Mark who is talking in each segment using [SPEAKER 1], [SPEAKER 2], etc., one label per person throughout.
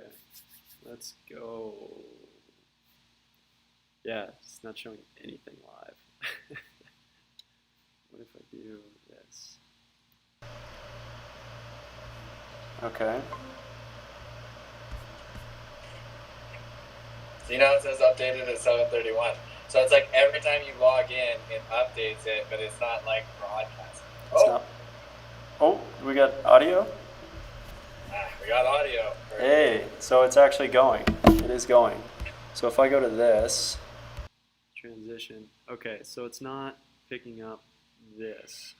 [SPEAKER 1] Okay, let's go. Yeah, it's not showing anything live. What if I do this? Okay.
[SPEAKER 2] So you know it says updated at 7:31. So it's like every time you log in, it updates it, but it's not like broadcasting.
[SPEAKER 1] It's not. Oh, we got audio?
[SPEAKER 2] We got audio. Perfect.
[SPEAKER 1] Hey, so it's actually going. It is going. So if I go to this, transition. Okay, so it's not picking up this.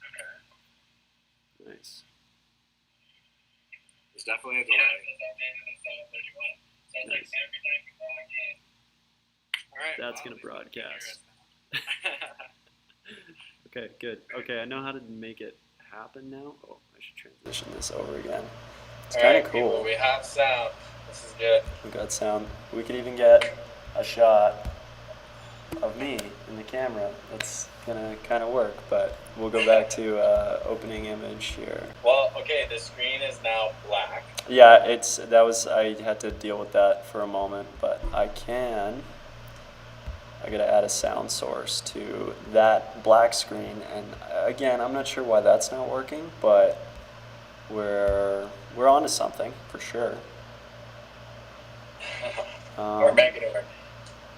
[SPEAKER 1] Nice.
[SPEAKER 2] There's definitely a delay.
[SPEAKER 1] Nice.
[SPEAKER 2] Alright,
[SPEAKER 1] That's gonna broadcast. Okay, good. Okay, I know how to make it happen now. Oh, I should transition this over again. It's kind of cool.
[SPEAKER 2] People, we have sound. This is good.
[SPEAKER 1] We got sound. We could even get a shot of me in the camera. That's gonna kind of work, but we'll go back to opening image here.
[SPEAKER 2] Well, okay, the screen is now black.
[SPEAKER 1] Yeah, I had to deal with that for a moment, but I gotta add a sound source to that black screen, and again, I'm not sure why that's not working, but we're onto something for sure.
[SPEAKER 2] We're making it work.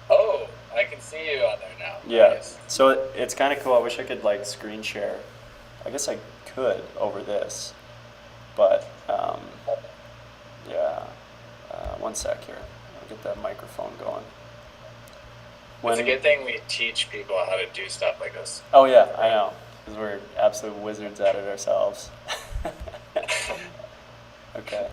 [SPEAKER 2] Oh, I can see you on there now.
[SPEAKER 1] Yeah,
[SPEAKER 2] Nice.
[SPEAKER 1] so it's kind of cool. I wish I could like screen share. I guess I could over this, but yeah. One sec here. I'll get that microphone going.
[SPEAKER 2] It's a good thing we teach people how to do stuff like this.
[SPEAKER 1] Oh yeah, I know, because we're absolute wizards at it ourselves. Okay.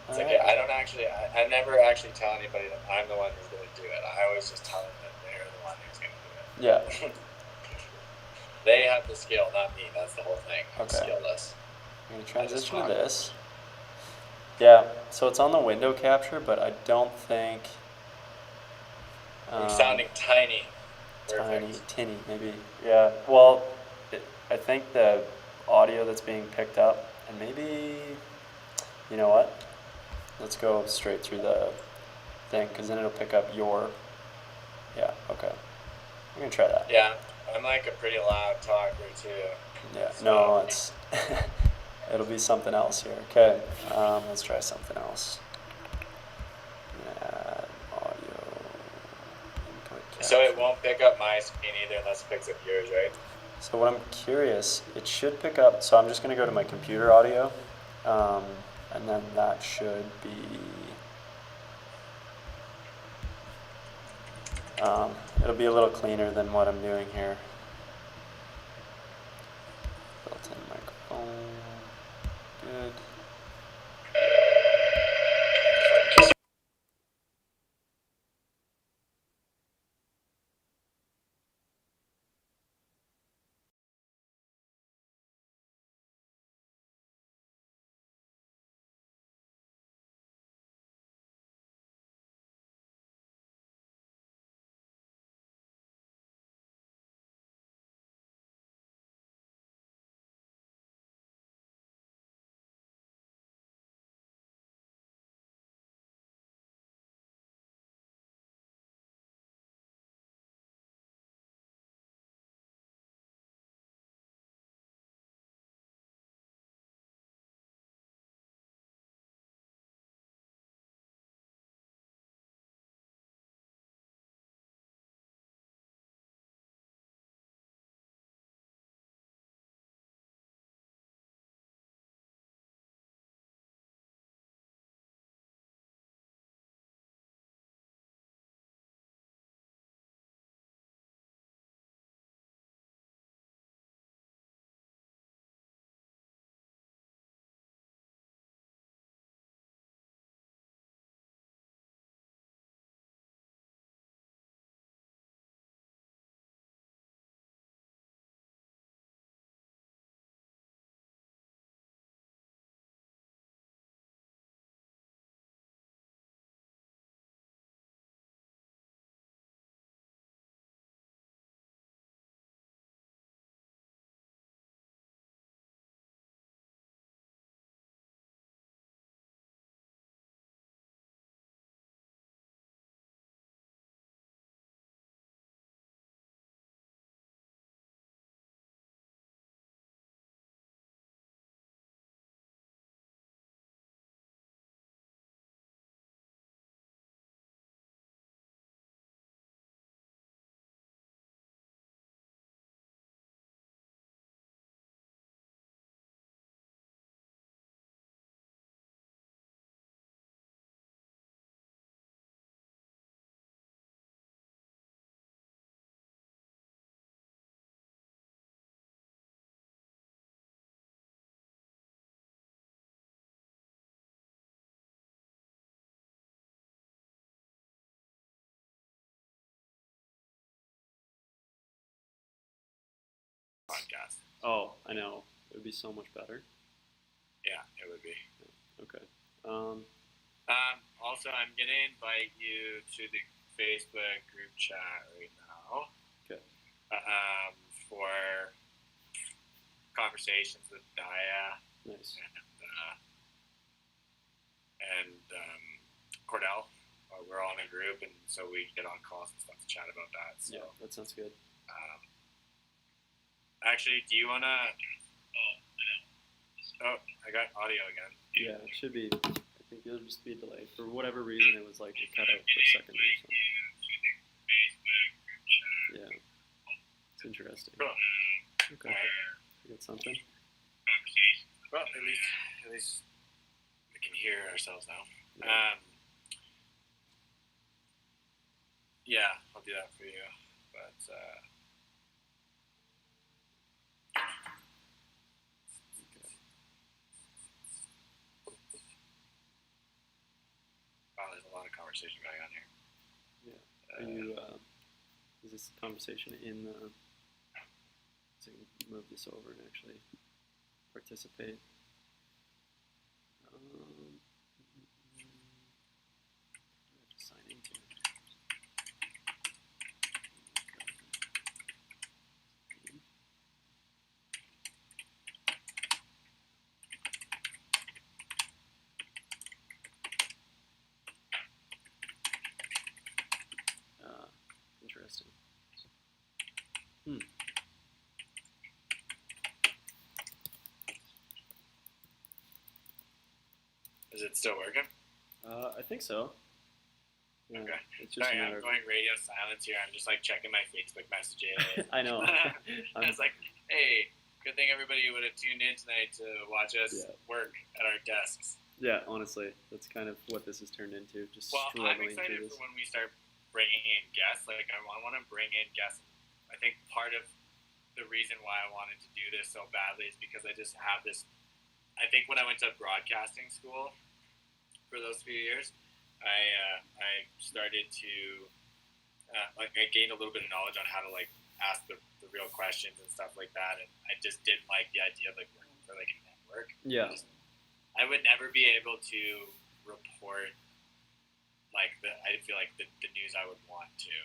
[SPEAKER 2] It's okay. I never actually tell anybody that I'm the one who's going to do it. I always just tell them that they're the one who's going to do it.
[SPEAKER 1] Yeah.
[SPEAKER 2] They have the skill, not me. That's the whole thing. I'm skillless.
[SPEAKER 1] I'm going to transition to this. Yeah, so it's on the window capture, but I don't think...
[SPEAKER 2] You're sounding tiny.
[SPEAKER 1] Tinny, maybe. Yeah, well, I think the audio that's being picked up, and maybe... You know what? Let's go straight through the thing, because then it'll pick up your... Yeah, okay. I'm going to try that.
[SPEAKER 2] Yeah, I'm like a pretty loud talker, too.
[SPEAKER 1] Yeah, no, it's... It'll be something else here. Okay, let's try something else. Add audio input capture.
[SPEAKER 2] So it won't pick up my screen either unless it picks up yours, right?
[SPEAKER 1] So what I'm curious, it should pick up, so I'm just going to go to my computer audio, and then that should be, it'll be a little cleaner than what I'm doing here. Built-in microphone, good.
[SPEAKER 2] podcast.
[SPEAKER 1] Oh, I know. It would be so much better.
[SPEAKER 2] Yeah, it would be.
[SPEAKER 1] Okay.
[SPEAKER 2] Also, I'm going to invite you to the Facebook group chat right now.
[SPEAKER 1] Okay.
[SPEAKER 2] For conversations with Daya.
[SPEAKER 1] Nice.
[SPEAKER 2] And Cordell. We're all in a group, and so we get on calls and stuff to chat about that. So,
[SPEAKER 1] yeah, that sounds good.
[SPEAKER 2] Actually, do you want to... Oh, I got audio again.
[SPEAKER 1] Yeah, it should be. I think it'll just be a delay. For whatever reason, it was like it cut out for a second or something. Yeah. It's interesting.
[SPEAKER 2] Cool.
[SPEAKER 1] Okay. You got something?
[SPEAKER 2] Well, at least we can hear ourselves now.
[SPEAKER 1] Yeah.
[SPEAKER 2] Yeah, I'll do that for you. But wow, there's a lot of conversation going on here.
[SPEAKER 1] Yeah. Are you? Is this conversation in the? So you can move this over and actually participate. Sign into it. Interesting.
[SPEAKER 2] Is it still working?
[SPEAKER 1] I think so. Yeah,
[SPEAKER 2] okay.
[SPEAKER 1] It's just
[SPEAKER 2] sorry, I'm going radio silence here. I'm just like checking my Facebook messages.
[SPEAKER 1] I know.
[SPEAKER 2] I was like, hey, good thing everybody would have tuned in tonight to watch us work at our desks.
[SPEAKER 1] Yeah, honestly, that's kind of what this has turned into. Just
[SPEAKER 2] I'm excited for when we start bringing in guests. Like, I want to bring in guests. I think part of the reason why I wanted to do this so badly is because I just have this. I think when I went to broadcasting school for those few years, I started to I gained a little bit of knowledge on how to like ask the real questions and stuff like that, and I just didn't like the idea of like working for like a network.
[SPEAKER 1] Yeah,
[SPEAKER 2] I would never be able to report like I feel like the news I would want to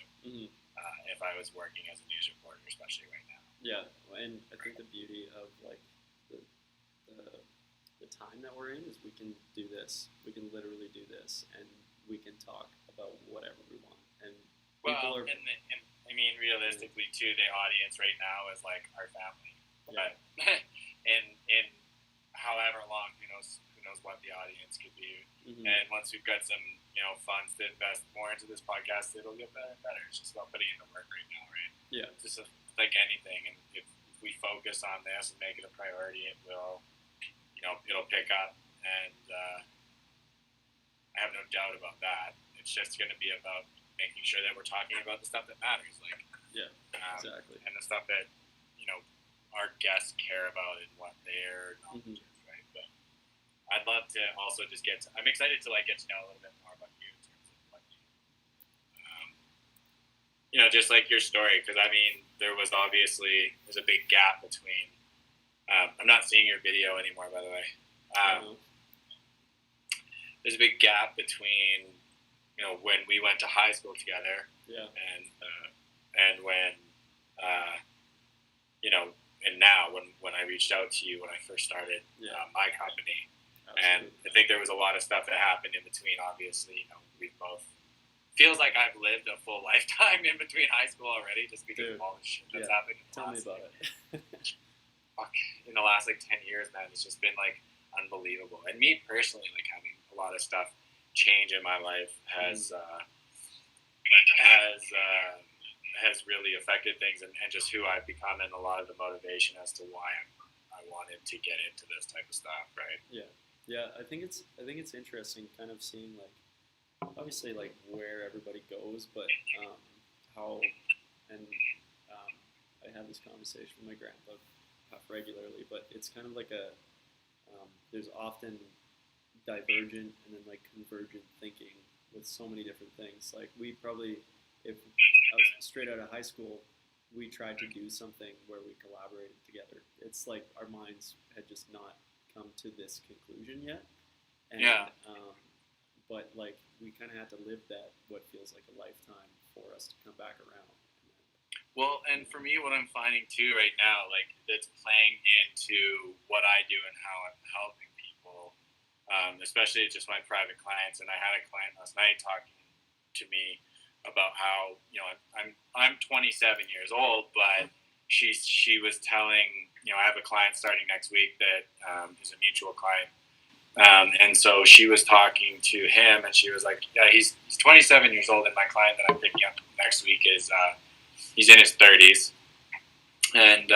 [SPEAKER 2] if I was working as a news reporter, especially right now.
[SPEAKER 1] Yeah, and I think the beauty of like the time that we're in is we can do this. We can literally do this, and we can talk about whatever we want. And
[SPEAKER 2] well, and I mean, realistically, too, the audience right now is like our family.
[SPEAKER 1] Yeah.
[SPEAKER 2] But in however long, who knows what the audience could be. Mm-hmm. And once we've got some funds to invest more into this podcast, it'll get better and better. It's just about putting in the work right now, right?
[SPEAKER 1] Yeah.
[SPEAKER 2] Just like anything, and if we focus on this and make it a priority, it will. It'll pick up, and I have no doubt about that. It's just going to be about making sure that we're talking about the stuff that matters, like
[SPEAKER 1] exactly,
[SPEAKER 2] and the stuff that our guests care about and what their knowledge is, right? But I'd love to also just I'm excited to like get to know a little bit more about you in terms of what just like your story, because I mean, there's a big gap between. I'm not seeing your video anymore, by the way. There's a big gap between, when we went to high school together, and when, and now when I reached out to you when I first started my company. Absolutely. And I think there was a lot of stuff that happened in between. Obviously, we both feels like I've lived a full lifetime in between high school already, just because of all the shit that's happened.
[SPEAKER 1] Tell me about it.
[SPEAKER 2] In the last 10 years, man, it's just been unbelievable. And me personally, having a lot of stuff change in my life has really affected things and just who I've become, and a lot of the motivation as to why I wanted to get into this type of stuff, right?
[SPEAKER 1] Yeah. I think it's interesting, kind of seeing obviously where everybody goes, but how and I have this conversation with my grandpa regularly, but it's kind of there's often divergent and then convergent thinking with so many different things. We probably, if I was straight out of high school, we tried to do something where we collaborated together. It's like our minds had just not come to this conclusion yet. And,
[SPEAKER 2] Yeah.
[SPEAKER 1] But like we kind of had to live that what feels like a lifetime for us to come back around.
[SPEAKER 2] Well, and for me, what I'm finding too right now, like that's playing into what I do and how I'm helping people, especially just my private clients. And I had a client last night talking to me about how, you know, I'm 27 years old, but she was telling, you know, I have a client starting next week that is a mutual client. And so she was talking to him, and she was like, "Yeah, he's 27 years old, and my client that I'm picking up next week is he's in his 30s." And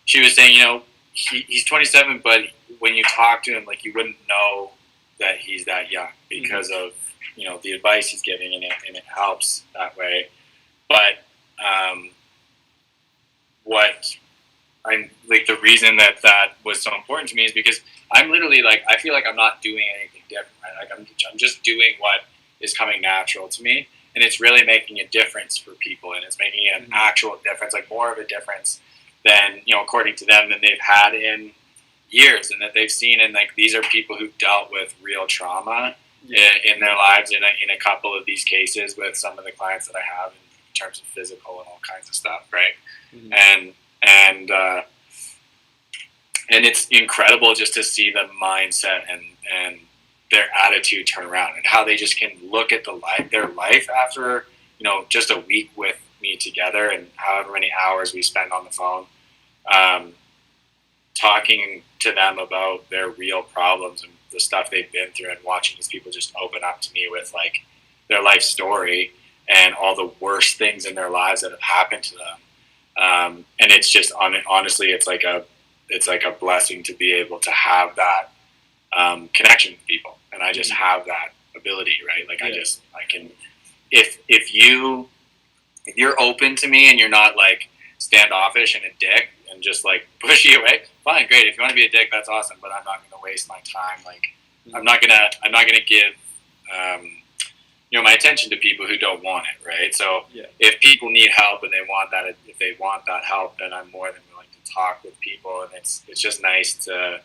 [SPEAKER 2] she was saying, you know, he's 27, but when you talk to him, like you wouldn't know that he's that young because of, you know, the advice he's giving, and it helps that way. But what I'm like, the reason that was so important to me is because I'm literally like, I feel like I'm not doing anything different. Right? Like I'm just doing what is coming natural to me, and it's really making a difference for people, and it's making an actual difference, like more of a difference than, you know, according to them, than they've had in years, and that they've seen. And like these are people who've dealt with real trauma in their lives, in a couple of these cases with some of the clients that I have in terms of physical and all kinds of stuff, right? And it's incredible just to see the mindset and their attitude turn around, and how they just can look at their life after, you know, just a week with me together, and however many hours we spend on the phone, talking to them about their real problems and the stuff they've been through, and watching these people just open up to me with like their life story and all the worst things in their lives that have happened to them. And it's just honestly, it's like a blessing to be able to have that connection with people, and I just have that ability, right? Like I can, if you're open to me and you're not like standoffish and a dick and just like pushy away, fine, great. If you want to be a dick, that's awesome. But I'm not going to waste my time. Like I'm not gonna give you know, my attention to people who don't want it, right? So if people need help and if they want that help, then I'm more than willing to talk with people. And it's just nice to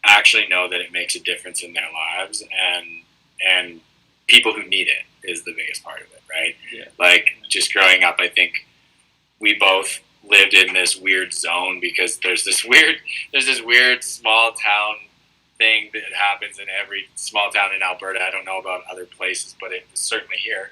[SPEAKER 2] actually know that it makes a difference in their lives, and people who need it is the biggest part of it, right? Like just growing up, I think we both lived in this weird zone because there's this weird small town thing that happens in every small town in Alberta. I don't know about other places, but it was certainly here,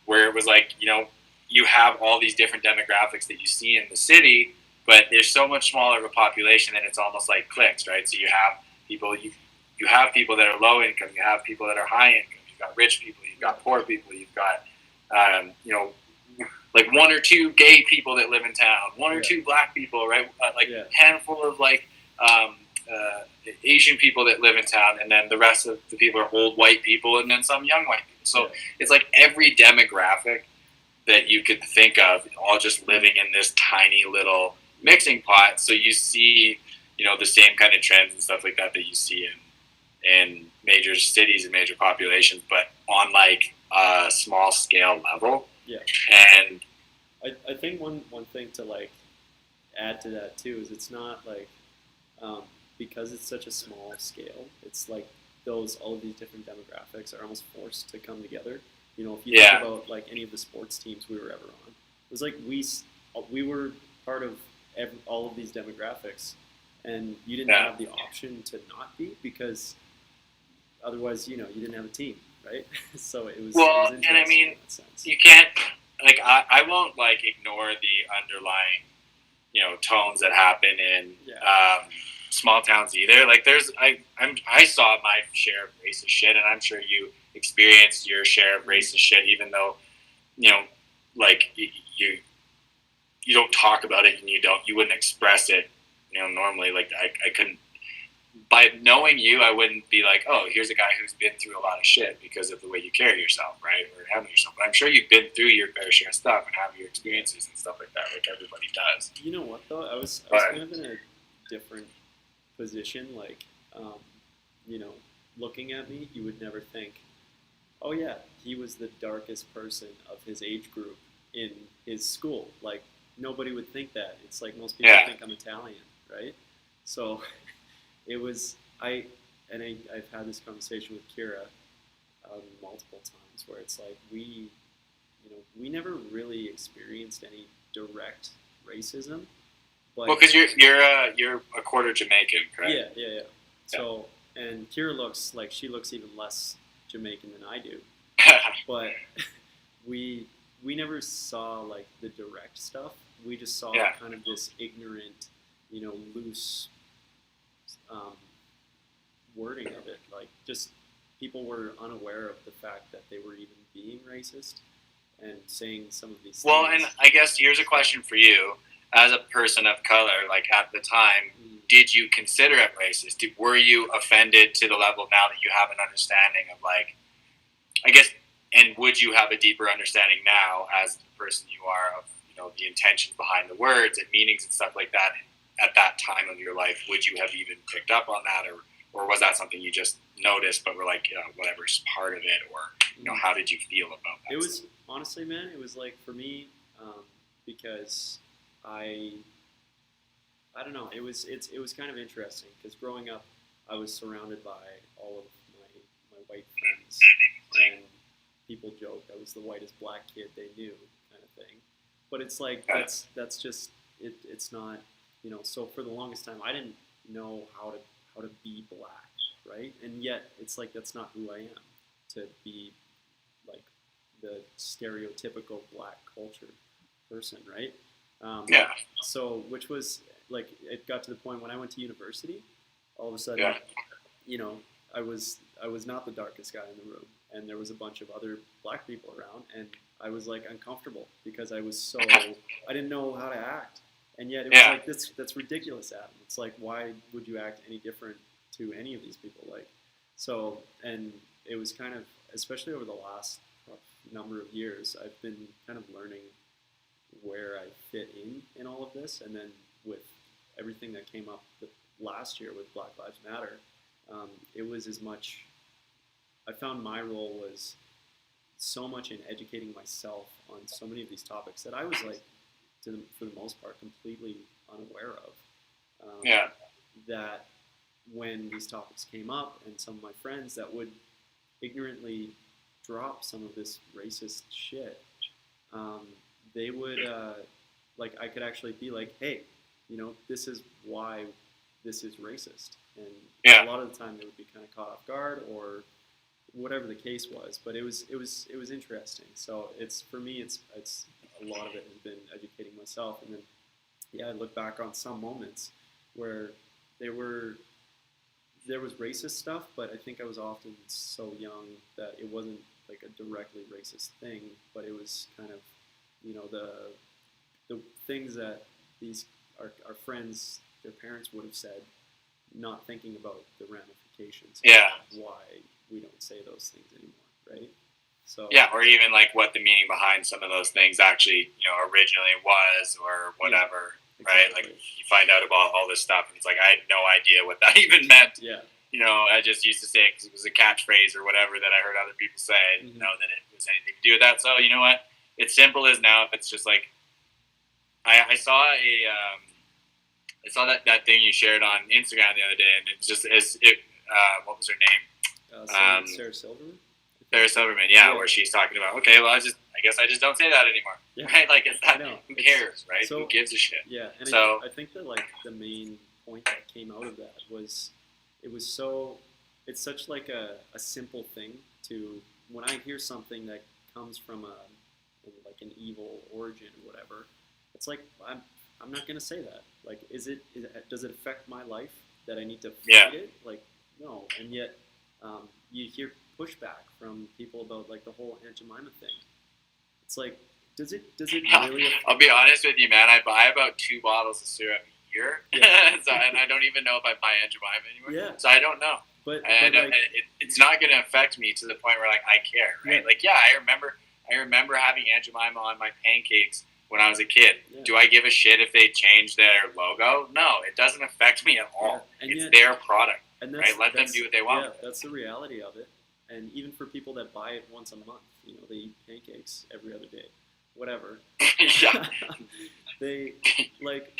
[SPEAKER 2] where it was like, you know, you have all these different demographics that you see in the city, but there's so much smaller of a population, and it's almost like cliques, right? So you have people, you have people that are low income, you have people that are high income, you've got rich people, you've got poor people, you've got, you know, like one or two gay people that live in town, one or two black people, right? Handful of like Asian people that live in town, and then the rest of the people are old white people, and then some young white people. So it's like every demographic that you could think of, all just living in this tiny little mixing pot. So you see, you know, the same kind of trends and stuff like that you see in major cities and major populations, but on like a small scale level. And
[SPEAKER 1] I think one thing to like add to that too is it's not like because it's such a small scale, it's like all of these different demographics are almost forced to come together. You know, if you think about like any of the sports teams we were ever on, it was like we were part of all of these demographics, and you didn't have the option to not be, because otherwise, you know, you didn't have a team, right? So it was interesting,
[SPEAKER 2] and I mean,
[SPEAKER 1] in that sense.
[SPEAKER 2] You can't, like, I won't like ignore the underlying, you know, tones that happen in small towns either. Like I saw my share of racist shit, and I'm sure you experienced your share of racist shit, even though, you know, like you don't talk about it, and you wouldn't express it, you know, normally. Like I couldn't, by knowing you, I wouldn't be like, oh, here's a guy who's been through a lot of shit because of the way you carry yourself, right? Or handle yourself. But I'm sure you've been through your fair share of stuff and have your experiences and stuff like that, like everybody does.
[SPEAKER 1] You know what though? I was kind of in a different position. Like, you know, looking at me, you would never think, oh yeah, he was the darkest person of his age group in his school. Like, nobody would think that. It's like most people think I'm Italian, right? So it was, I've had this conversation with Kira multiple times where it's like we never really experienced any direct racism. But
[SPEAKER 2] well, because you're a quarter Jamaican, correct?
[SPEAKER 1] Yeah. So, and Kira looks like she looks even less Jamaican than I do. But we never saw like the direct stuff. We just saw kind of this ignorant, loose wording of it. Like, just people were unaware of the fact that they were even being racist and saying some of these
[SPEAKER 2] Well,
[SPEAKER 1] things.
[SPEAKER 2] and I guess here's a question for you. As a person of color, like at the time, did you consider it racist? Were you offended to the level now that you have an understanding of, like, I guess, and would you have a deeper understanding now as the person you are of, the intentions behind the words and meanings and stuff like that at that time of your life? Would you have even picked up on that, or was that something you just noticed but were like, whatever's part of it, or, how did you feel about that?
[SPEAKER 1] It was, honestly, man, it was like, for me, because I don't know. It was kind of interesting because growing up, I was surrounded by all of my white friends, and people joked I was the whitest black kid they knew, kind of thing. But it's like that's just it. It's not, So for the longest time, I didn't know how to be black, right? And yet it's like that's not who I am, to be like the stereotypical black culture person, right? So, which was like, it got to the point when I went to university, all of a sudden, I was not the darkest guy in the room, and there was a bunch of other black people around, and I was like uncomfortable because I didn't know how to act, and yet it was like that's ridiculous, Adam. It's like, why would you act any different to any of these people? Like, so, and it was kind of, especially over the last number of years, I've been kind of learning where I fit in all of this, and then with everything that came up last year with Black Lives Matter, it was as much, I found my role was so much in educating myself on so many of these topics that I was like, for the most part, completely unaware of. That when these topics came up, and some of my friends that would ignorantly drop some of this racist shit, they would, like, I could actually be like, hey, this is why this is racist. And a lot of the time they would be kind of caught off guard or whatever the case was. But it was interesting. So for me, it's a lot of it has been educating myself. And then, I look back on some moments where there was racist stuff, but I think I was often so young that it wasn't like a directly racist thing, but it was kind of, the things that these our friends, their parents would have said, not thinking about the ramifications of why we don't say those things anymore, right? So
[SPEAKER 2] or even like what the meaning behind some of those things actually, originally was, or whatever, right? Like, you find out about all this stuff, and it's like, I had no idea what that even meant. I just used to say it because it was a catchphrase or whatever that I heard other people say. I didn't know that it was anything to do with that. So, you know what? It's simple as now. If it's just like, I saw that thing you shared on Instagram the other day, and it's just what was her name?
[SPEAKER 1] Sarah Silverman.
[SPEAKER 2] Sarah Silverman, where she's talking about, okay, well, I guess I just don't say that anymore, right? Like, it's not, who cares, right? So, who gives a shit? Yeah, and so
[SPEAKER 1] I think that, like, the main point that came out of that was, it's such like a simple thing to, when I hear something that comes from like an evil origin or whatever, it's like, I'm not gonna say that. Like, does it affect my life that I need to fight it? Like, no. And yet, you hear pushback from people about like the whole Aunt Jemima thing. It's like, does it really?
[SPEAKER 2] I'll be honest with you, man. I buy about 2 bottles of syrup a year, and I don't even know if I buy Aunt Jemima anymore. Yeah. So I don't know. But it's not going to affect me to the point where, like, I care, right? Yeah. Like, I remember having Aunt Jemima on my pancakes when I was a kid. Yeah. Do I give a shit if they change their logo? No, it doesn't affect me at all. Yeah. It's their product, right? Let them do what they want.
[SPEAKER 1] Yeah, that's the reality of it. And even for people that buy it once a month, they eat pancakes every other day.
[SPEAKER 3] whatever.
[SPEAKER 2] Yeah.
[SPEAKER 3] They like,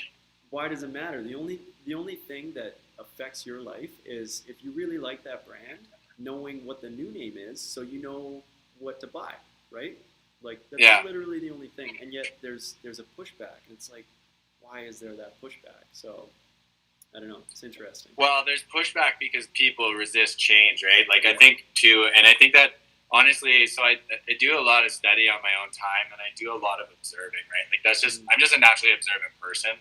[SPEAKER 3] why does it matter? The only thing that affects your life is if you really like that brand, knowing what the new name is, so you know what to buy, right? Like that's
[SPEAKER 2] Yeah.
[SPEAKER 3] literally the only thing. And yet there's a pushback, and it's like, why is there that pushback? So I don't know. It's interesting.
[SPEAKER 2] Well, there's pushback because people resist change, right? Like I think too, and I think that honestly, so I do a lot of study on my own time, and I do a lot of observing, right? Like that's just I'm just a naturally observant person,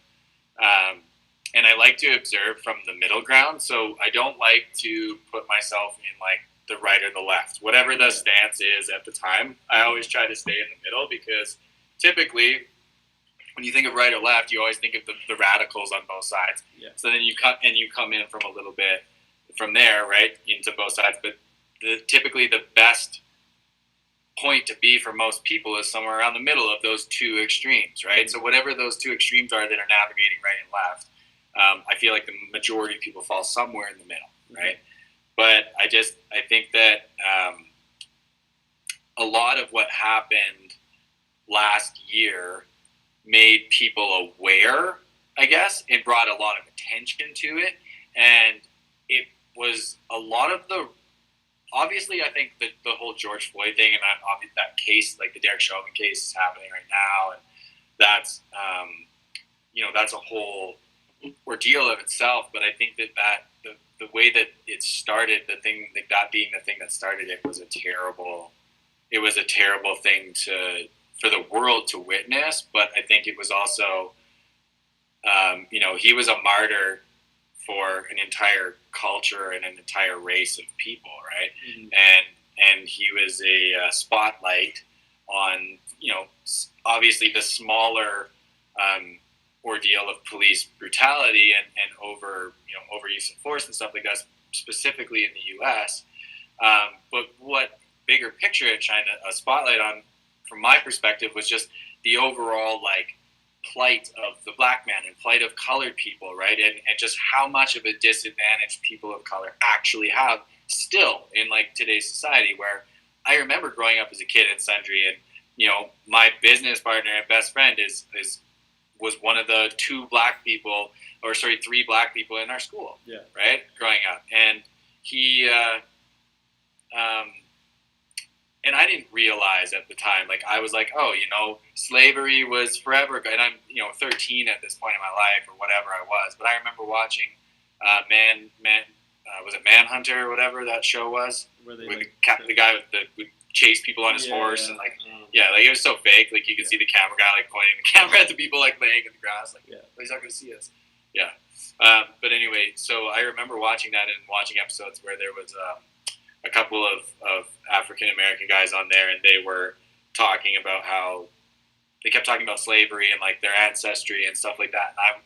[SPEAKER 2] and I like to observe from the middle ground. So I don't like to put myself in like the right or the left, whatever the stance is at the time. I always try to stay in the middle because typically, when you think of right or left, you always think of the radicals on both sides.
[SPEAKER 3] Yeah.
[SPEAKER 2] So then you come in from a little bit from there, right, into both sides. But typically the best point to be for most people is somewhere around the middle of those two extremes, right? Mm-hmm. So whatever those two extremes are that are navigating right and left, I feel like the majority of people fall somewhere in the middle, right? Mm-hmm. But I think that a lot of what happened last year made people aware, I guess. It brought a lot of attention to it, and it was a lot of the. Obviously, I think that the whole George Floyd thing and that case, like the Derek Chauvin case, is happening right now, and that's that's a whole ordeal of itself. But I think that the way that it started, that being the thing that started it, was a terrible. It was a terrible thing for the world to witness, but I think it was also, he was a martyr for an entire culture and an entire race of people, right? Mm-hmm. And he was a spotlight on, obviously the smaller ordeal of police brutality and overuse of force and stuff like that, specifically in the U.S. But what bigger picture it shined a spotlight on, from my perspective, was just the overall plight of the black man and plight of colored people, right? And just how much of a disadvantage people of color actually have still in today's society, where I remember growing up as a kid in Sundre, and my business partner and best friend was one of the three black people in our school, right? Growing up. And he and I didn't realize at the time, I was like, oh, slavery was forever. And I'm, 13 at this point in my life or whatever I was. But I remember watching was it Manhunter or whatever that show was? Where they the guy would chase people on his horse. And it was so fake. You could see the camera guy pointing the camera at the people laying in the grass. He's not going to see us. Yeah. But anyway, so I remember watching that and watching episodes where there was a couple of African-American guys on there, and they were talking about how they kept talking about slavery and their ancestry and stuff like that. And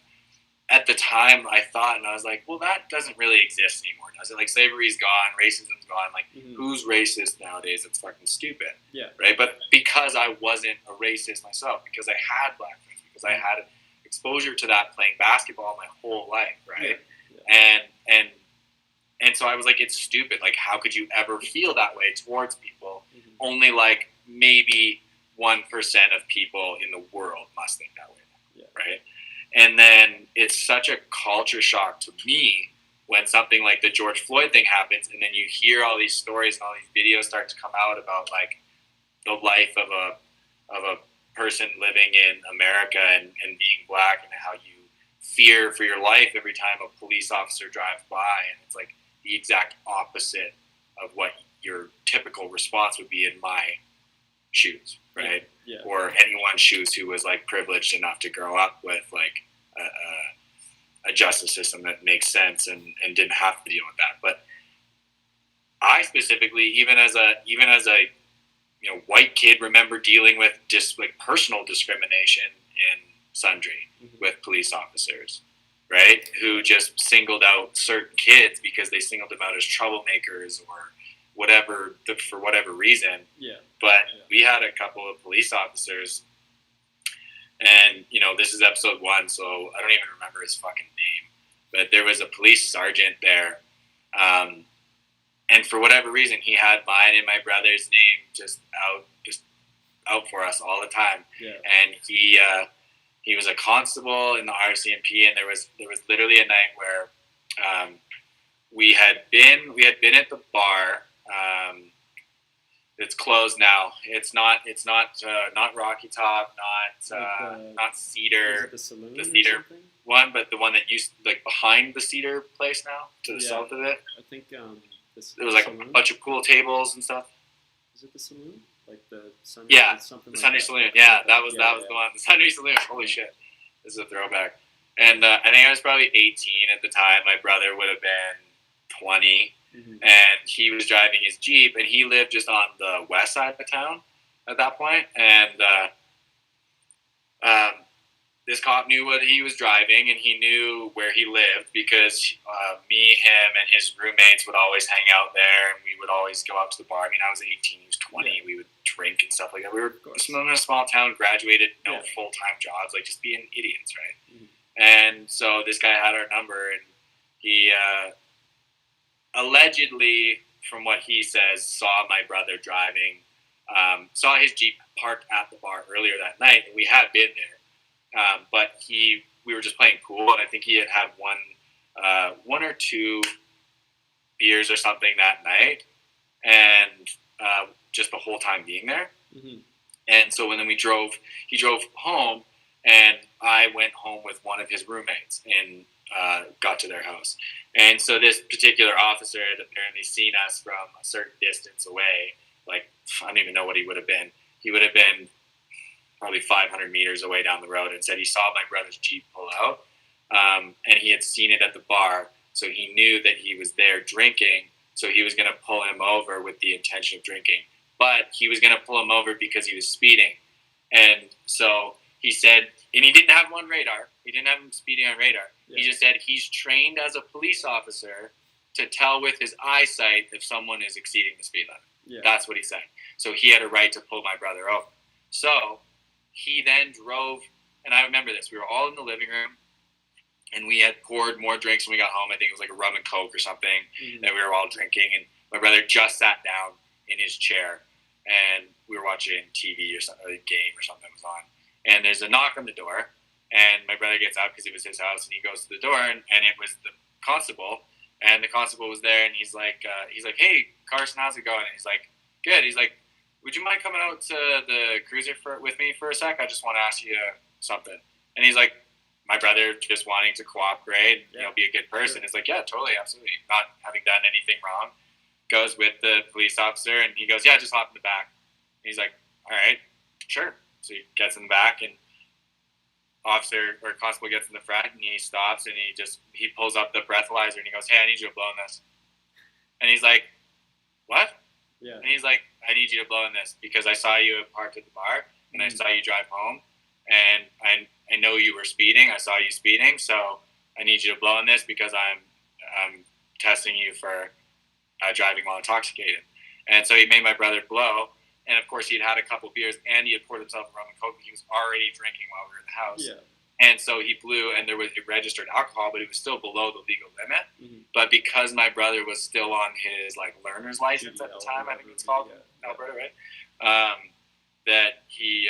[SPEAKER 2] at the time I thought, and I was like, well, that doesn't really exist anymore, does it? Slavery's gone, racism's gone. Mm-hmm. Who's racist nowadays? It's fucking stupid. Yeah. Right. But because I wasn't a racist myself, because I had black friends, because I had exposure to that playing basketball my whole life. Right. Yeah. Yeah. And so I was like, it's stupid. How could you ever feel that way towards people? Mm-hmm. Only maybe 1% of people in the world must think that way. Yeah. Right. And then it's such a culture shock to me when something like the George Floyd thing happens, and then you hear all these stories and all these videos start to come out about the life of a person living in America and being black, and how you fear for your life every time a police officer drives by, and it's the exact opposite of what your typical response would be in my shoes, right? Yeah. Yeah. Or anyone's shoes who was privileged enough to grow up with a justice system that makes sense and didn't have to deal with that. But I specifically, even as a white kid, remember dealing with just personal discrimination in Sundre mm-hmm. with police officers. Right, who just singled out certain kids because they singled them out as troublemakers or whatever, for whatever reason. Yeah. But we had a couple of police officers, and this is episode 1, so I don't even remember his fucking name. But there was a police sergeant there, and for whatever reason, he had mine and my brother's name just out for us all the time.
[SPEAKER 3] Yeah.
[SPEAKER 2] And he was a constable in the RCMP, and there was literally a night where we had been at the bar. It's closed now. It's not Rocky Top, not Cedar.
[SPEAKER 3] The saloon.
[SPEAKER 2] The Cedar
[SPEAKER 3] or something?
[SPEAKER 2] one, but the one that used like behind the Cedar place now, to the south of it.
[SPEAKER 3] I think
[SPEAKER 2] There was like
[SPEAKER 3] saloon?
[SPEAKER 2] a bunch of pool tables and stuff.
[SPEAKER 3] Is it the saloon? Like the Sunday?
[SPEAKER 2] Yeah,
[SPEAKER 3] something
[SPEAKER 2] the
[SPEAKER 3] like
[SPEAKER 2] Sunday
[SPEAKER 3] that.
[SPEAKER 2] Saloon. Yeah, that was the one. The Sunday Saloon. Holy shit, this is a throwback. And I think I was probably 18 at the time. My brother would have been 20, and he was driving his Jeep, and he lived just on the west side of town at that point. And this cop knew what he was driving, and he knew where he lived because me, him, and his roommates would always hang out there, and we would always go out to the bar. I mean, I was 18, he was 20. Yeah. We would drink and stuff like that. We were in a small town, graduated, no full-time jobs, like just being idiots, right? And so this guy had our number, and he allegedly, from what he says, saw my brother driving, saw his Jeep parked at the bar earlier that night, and we had been there. But we were just playing pool, and I think he had one or two beers or something that night, and just the whole time being there. And so when he drove home, and I went home with one of his roommates and got to their house. And so this particular officer had apparently seen us from a certain distance away. Like, I don't even know what he would have been. He would have been probably 500 meters away down the road, and said he saw my brother's Jeep pull out, and he had seen it at the bar, so he knew that he was there drinking, so he was going to pull him over with the intention of drinking. But he was going to pull him over because he was speeding. And so he said, and he didn't have him on radar. He didn't have him speeding on radar. Yeah. He just said he's trained as a police officer to tell with his eyesight if someone is exceeding the speed limit. Yeah. That's what he said. So he had a right to pull my brother over. So he then drove, and I remember this. We were all in the living room, and we had poured more drinks when we got home. I think it was like a rum and Coke or something that we were all drinking. And my brother just sat down in his chair, and we were watching TV or something, a game or something was on. And there's a knock on the door, and my brother gets up because it was his house, and he goes to the door, and it was the constable. And the constable was there, and he's like, "Hey, Carson, how's it going?" And he's like, "Good." He's like, "Would you mind coming out to the cruiser with me for a sec? I just want to ask you something." And he's like, my brother just wanting to cooperate, be a good person. Sure. It's like, yeah, totally, absolutely. Not having done anything wrong. Goes with the police officer, and he goes, "Yeah, just hop in the back." And he's like, "All right, sure." So he gets in the back, and officer or constable gets in the front, and he stops, and he pulls up the breathalyzer, and he goes, "Hey, I need you to blow in this." And he's like, "What?" Yeah. And he's like, "I need you to blow in this because I saw you parked at the bar, and I saw you drive home, and I know you were speeding. I saw you speeding, so I need you to blow in this because I'm testing you for driving while intoxicated." And so he made my brother blow, and of course he'd had a couple beers, and he had poured himself a rum and Coke, and he was already drinking while we were in the house. Yeah. And so he blew, and there was registered alcohol, but it was still below the legal limit. But because my brother was still on his learner's license at the time, I think it's called Alberta, right? That he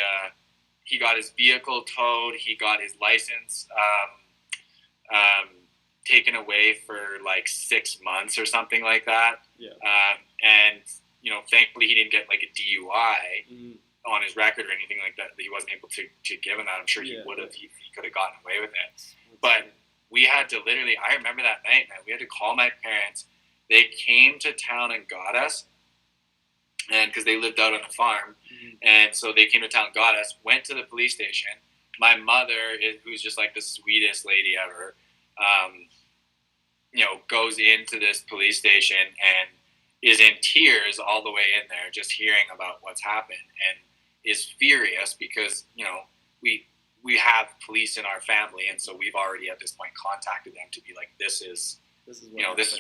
[SPEAKER 2] got his vehicle towed, he got his license taken away for 6 months or something like that. Yeah. And thankfully he didn't get a DUI on his record or anything like that. He wasn't able to give him that. I'm sure he would have. He could have gotten away with it. But we had to literally, I remember that night, man, we had to call my parents. They came to town and got us, and because they lived out on a farm, and so they came to town and got us, went to the police station. My mother, who's just the sweetest lady ever, goes into this police station and is in tears all the way in there, just hearing about what's happened, and is furious because we have police in our family, and so we've already at this point contacted them to be like, this is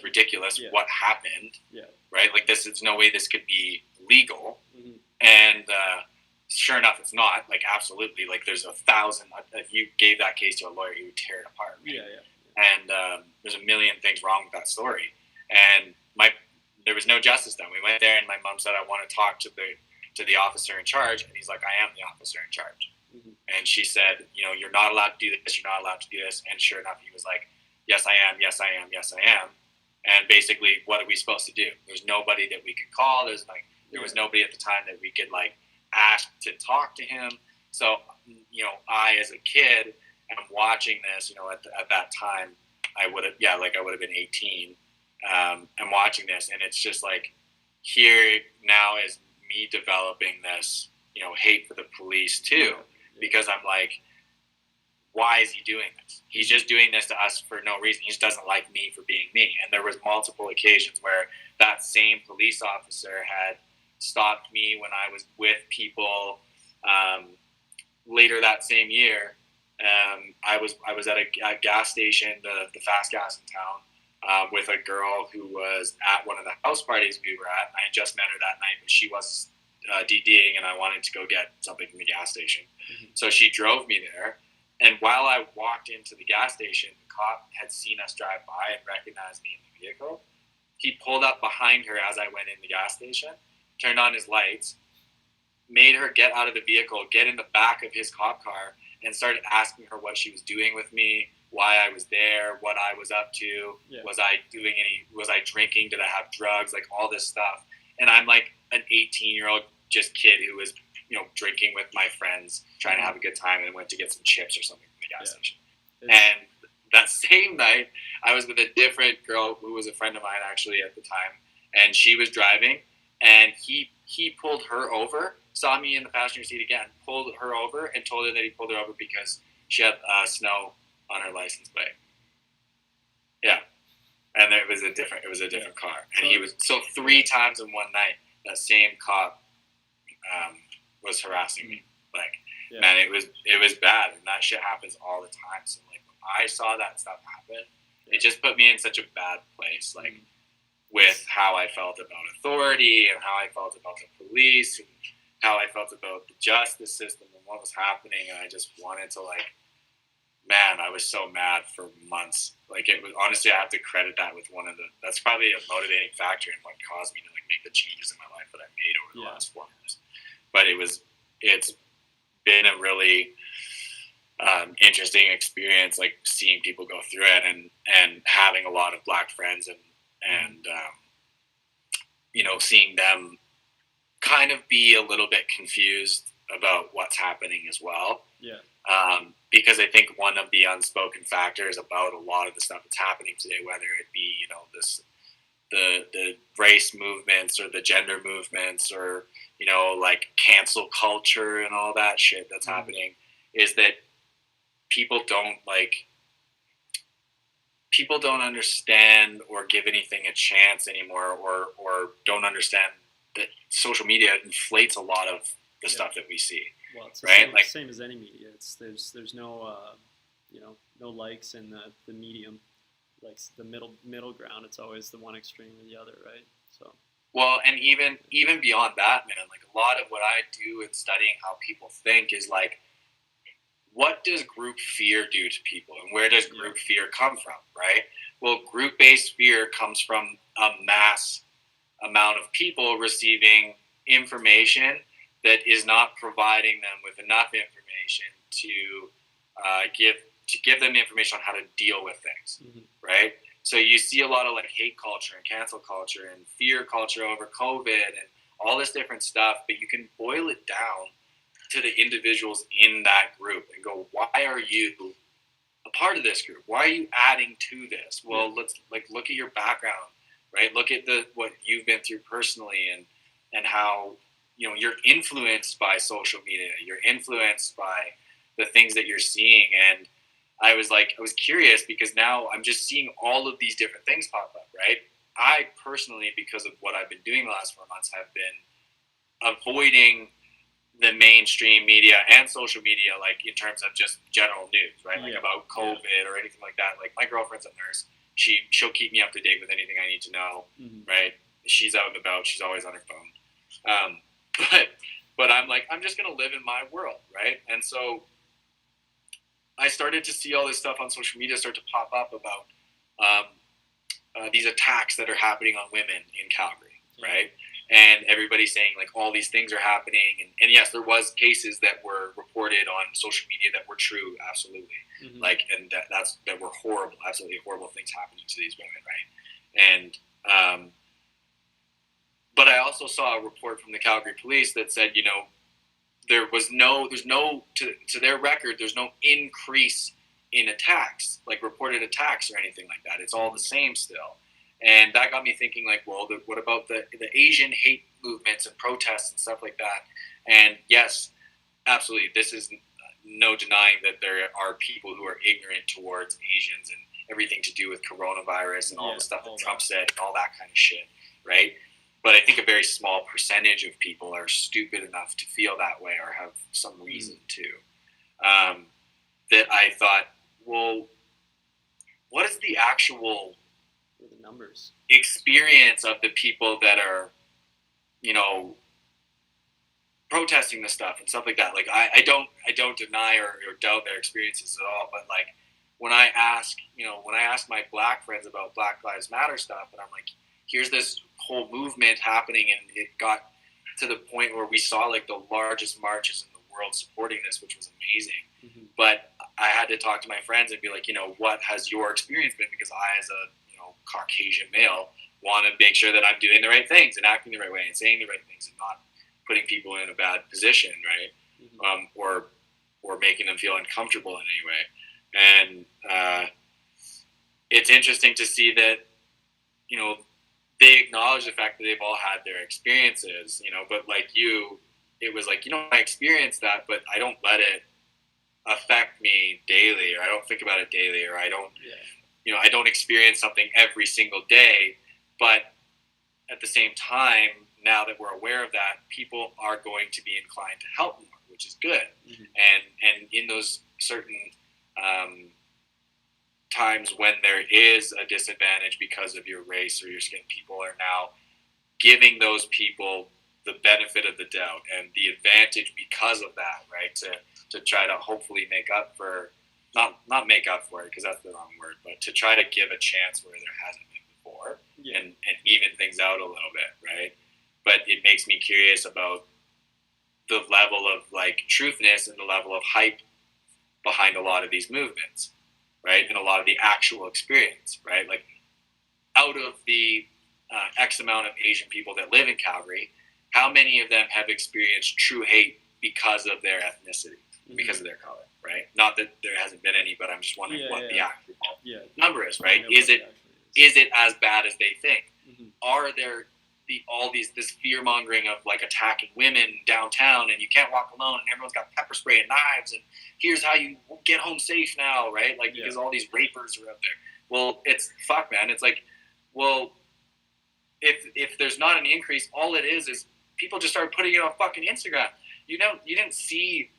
[SPEAKER 2] ridiculous. Yeah. What happened? Yeah. Right? There's no way this could be legal. And sure enough, it's not. Absolutely. There's 1,000. If you gave that case to a lawyer, he would tear it apart. Right? Yeah. And there's a million things wrong with that story. And there was no justice done. We went there, and my mom said, "I want to talk to to the officer in charge, and he's like, I am the officer in charge.
[SPEAKER 3] Mm-hmm.
[SPEAKER 2] And she said, you're not allowed to do this, you're not allowed to do this. And sure enough, he was like, yes, I am, yes, I am, yes, I am. And basically, what are we supposed to do? There's nobody that we could call. There was nobody at the time that we could ask to talk to him. So, I, as a kid, am watching this, at that time, I would have been 18. I'm watching this, and it's just here now is me developing this, hate for the police too, because I'm like, why is he doing this? He's just doing this to us for no reason. He just doesn't like me for being me. And there was multiple occasions where that same police officer had stopped me when I was with people. Later that same year, I was at a gas station, the fast gas in town, with a girl who was at one of the house parties we were at. I had just met her that night, but she was DDing, and I wanted to go get something from the gas station. Mm-hmm. So she drove me there. And while I walked into the gas station, the cop had seen us drive by and recognized me in the vehicle. He pulled up behind her as I went in the gas station, turned on his lights, made her get out of the vehicle, get in the back of his cop car, and started asking her what she was doing with me, why I was there, what I was up to, was I drinking, did I have drugs, all this stuff. And I'm like an 18-year-old just kid who was drinking with my friends, trying to have a good time, and went to get some chips or something from the gas station. And that same night, I was with a different girl who was a friend of mine actually at the time, and she was driving, and he pulled her over, saw me in the passenger seat again, pulled her over, and told her that he pulled her over because she had snow on her license plate. Yeah, and it was a different car, and he was 3 times in one night. That same cop was harassing me. Man, it was bad, and that shit happens all the time. So when I saw that stuff happen, it just put me in such a bad place, with how I felt about authority and how I felt about the police and how I felt about the justice system and what was happening. And I just wanted to man, I was so mad for months. It was, honestly, I have to credit that with that's probably a motivating factor in what caused me to make the changes in my life that I made over the last 4 years. But it's been a really interesting experience, seeing people go through it and having a lot of Black friends and seeing them kind of be a little bit confused about what's happening as well. Yeah. Because I think one of the unspoken factors about a lot of the stuff that's happening today, whether it be the race movements or the gender movements or cancel culture and all that shit that's happening, is that people don't understand or give anything a chance anymore, or don't understand that social media inflates a lot of the stuff that we see. Well, it's right?
[SPEAKER 3] Same as any media. There's no no likes in the medium, the middle ground. It's always the one extreme or the other, right? So.
[SPEAKER 2] Well, and even beyond that, man, a lot of what I do in studying how people think is what does group fear do to people, and where does group fear come from, right? Well, group-based fear comes from a mass amount of people receiving information that is not providing them with enough information to give them information on how to deal with things, right? So you see a lot of hate culture and cancel culture and fear culture over COVID and all this different stuff, but you can boil it down to the individuals in that group and go, why are you a part of this group? Why are you adding to this? Well, let's look at your background, right? Look at what you've been through personally and how you're influenced by social media. You're influenced by the things that you're seeing. And I was curious because now I'm just seeing all of these different things pop up, right? I personally, because of what I've been doing the last 4 months, have been avoiding the mainstream media and social media, in terms of just general news, right? About COVID or anything like that. My girlfriend's a nurse. She'll keep me up to date with anything I need to know, right? She's out and about. She's always on her phone. But I'm just going to live in my world, right? And so I started to see all this stuff on social media start to pop up about these attacks that are happening on women in Calgary, right?
[SPEAKER 4] and everybody's saying like all these things are happening, and yes, there was cases that were reported on social media that were true, absolutely, like, and that were horrible, absolutely horrible things happening to these women, right? And but I also saw a report from the Calgary Police that said, you know, there's no to their record, there's no increase in attacks, like reported attacks or anything like that. It's all the same still. And that got me thinking, like, well, what about the Asian hate movements and protests and stuff like that? And yes, absolutely, this is no denying that there are people who are ignorant towards Asians and everything to do with coronavirus and all the stuff that Trump said and all that kind of shit, right? But I think a very small percentage of people are stupid enough to feel that way or have some reason to. That I thought, well, what is the actual
[SPEAKER 3] the numbers
[SPEAKER 4] experience of the people that are, you know, protesting this stuff and stuff like that? Like, I don't deny or doubt their experiences at all, but like when I ask my black friends about Black Lives Matter stuff, and I'm like, here's this whole movement happening, and it got to the point where we saw like the largest marches in the world supporting this, which was amazing. But I had to talk to my friends and be like, you know, what has your experience been? Because I, as a Caucasian male, want to make sure that I'm doing the right things and acting the right way and saying the right things and not putting people in a bad position, right? Or making them feel uncomfortable in any way. And it's interesting to see that, you know, they acknowledge the fact that they've all had their experiences, you know, but like you, it was like, you know, I experienced that, but I don't let it affect me daily, or I don't think about it daily, or I don't, you know, I don't experience something every single day. But at the same time, now that we're aware of that, people are going to be inclined to help more, which is good. And in those certain times when there is a disadvantage because of your race or your skin, people are now giving those people the benefit of the doubt and the advantage because of that, right? To try to hopefully make up for, not make up for it, because that's the wrong word, but to try to give a chance where there hasn't been before, and even things out a little bit, right? But it makes me curious about the level of like truthness and the level of hype behind a lot of these movements, right? And a lot of the actual experience, right? Like, out of the X amount of Asian people that live in Calgary, how many of them have experienced true hate because of their ethnicity, because of their color, right? Not that there hasn't been any, but I'm just wondering what the actual number is, right? Is it as bad as they think? Are there this fear mongering of like attacking women downtown, and you can't walk alone, and everyone's got pepper spray and knives, and here's how you get home safe now, right? Like, because all these rapers are out there. Well, it's fuck, man. It's like, well, if there's not an increase, all it is people just started putting it on fucking Instagram. You didn't see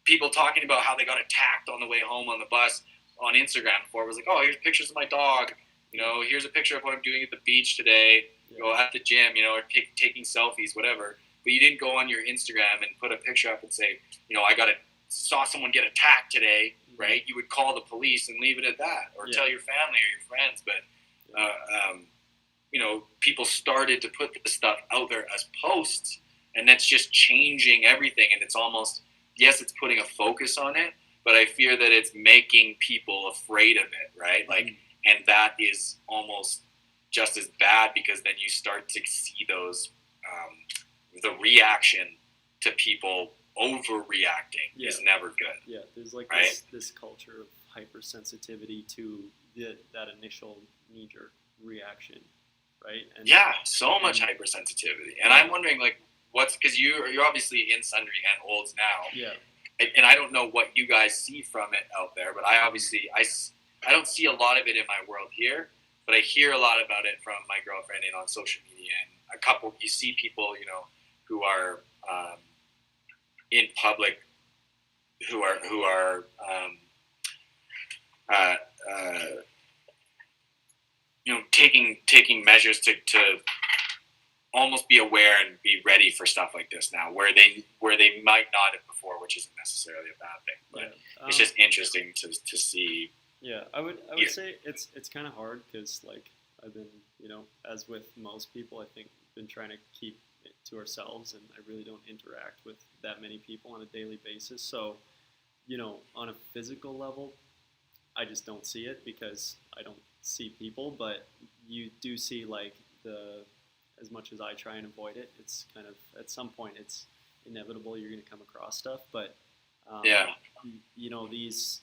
[SPEAKER 4] people talking about how they got attacked on the way home on the bus on Instagram before. It was like, oh, here's pictures of my dog. You know, here's a picture of what I'm doing at the beach today. Go at the gym, you know, or taking selfies, whatever. But you didn't go on your Instagram and put a picture up and say, you know, saw someone get attacked today, right? You would call the police and leave it at that, or tell your family or your friends. But you know, people started to put this stuff out there as posts, and that's just changing everything. And it's almost, yes, it's putting a focus on it, but I fear that it's making people afraid of it, right? Like, and that is almost just as bad, because then you start to see those, the reaction to people overreacting is never good.
[SPEAKER 3] Yeah, there's like this culture of hypersensitivity to that initial knee-jerk reaction, right? And
[SPEAKER 4] so much hypersensitivity. And I'm wondering, like, because you're obviously in Sundry and Olds now. Yeah. And I don't know what you guys see from it out there, but I don't see a lot of it in my world here. But I hear a lot about it from my girlfriend and on social media, and you see people, you know, who are in public, who are you know, taking measures to almost be aware and be ready for stuff like this now, where they might not have before, which isn't necessarily a bad thing, but it's just interesting to see.
[SPEAKER 3] Yeah, I would say it's kind of hard, because like I've been as with most people, I think we've been trying to keep it to ourselves, and I really don't interact with that many people on a daily basis. So, on a physical level, I just don't see it because I don't see people, but you do see like as much as I try and avoid it, it's kind of, at some point it's inevitable you're going to come across stuff, but these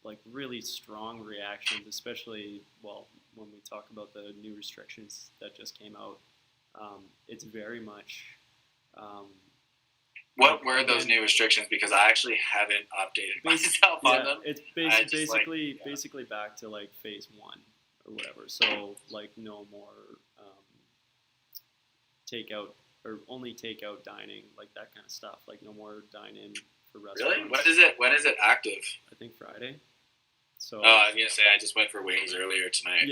[SPEAKER 3] like really strong reactions, especially, when we talk about the new restrictions that just came out, it's very much.
[SPEAKER 4] What were those new restrictions? Because I actually haven't updated myself on them.
[SPEAKER 3] It's basically back to like phase 1 or whatever. So like no more takeout, or only takeout dining, like that kind of stuff. Like no more dine-in for restaurants.
[SPEAKER 4] Really? When is it active?
[SPEAKER 3] I think Friday. So.
[SPEAKER 4] Oh, I was gonna say I just went for wings earlier tonight.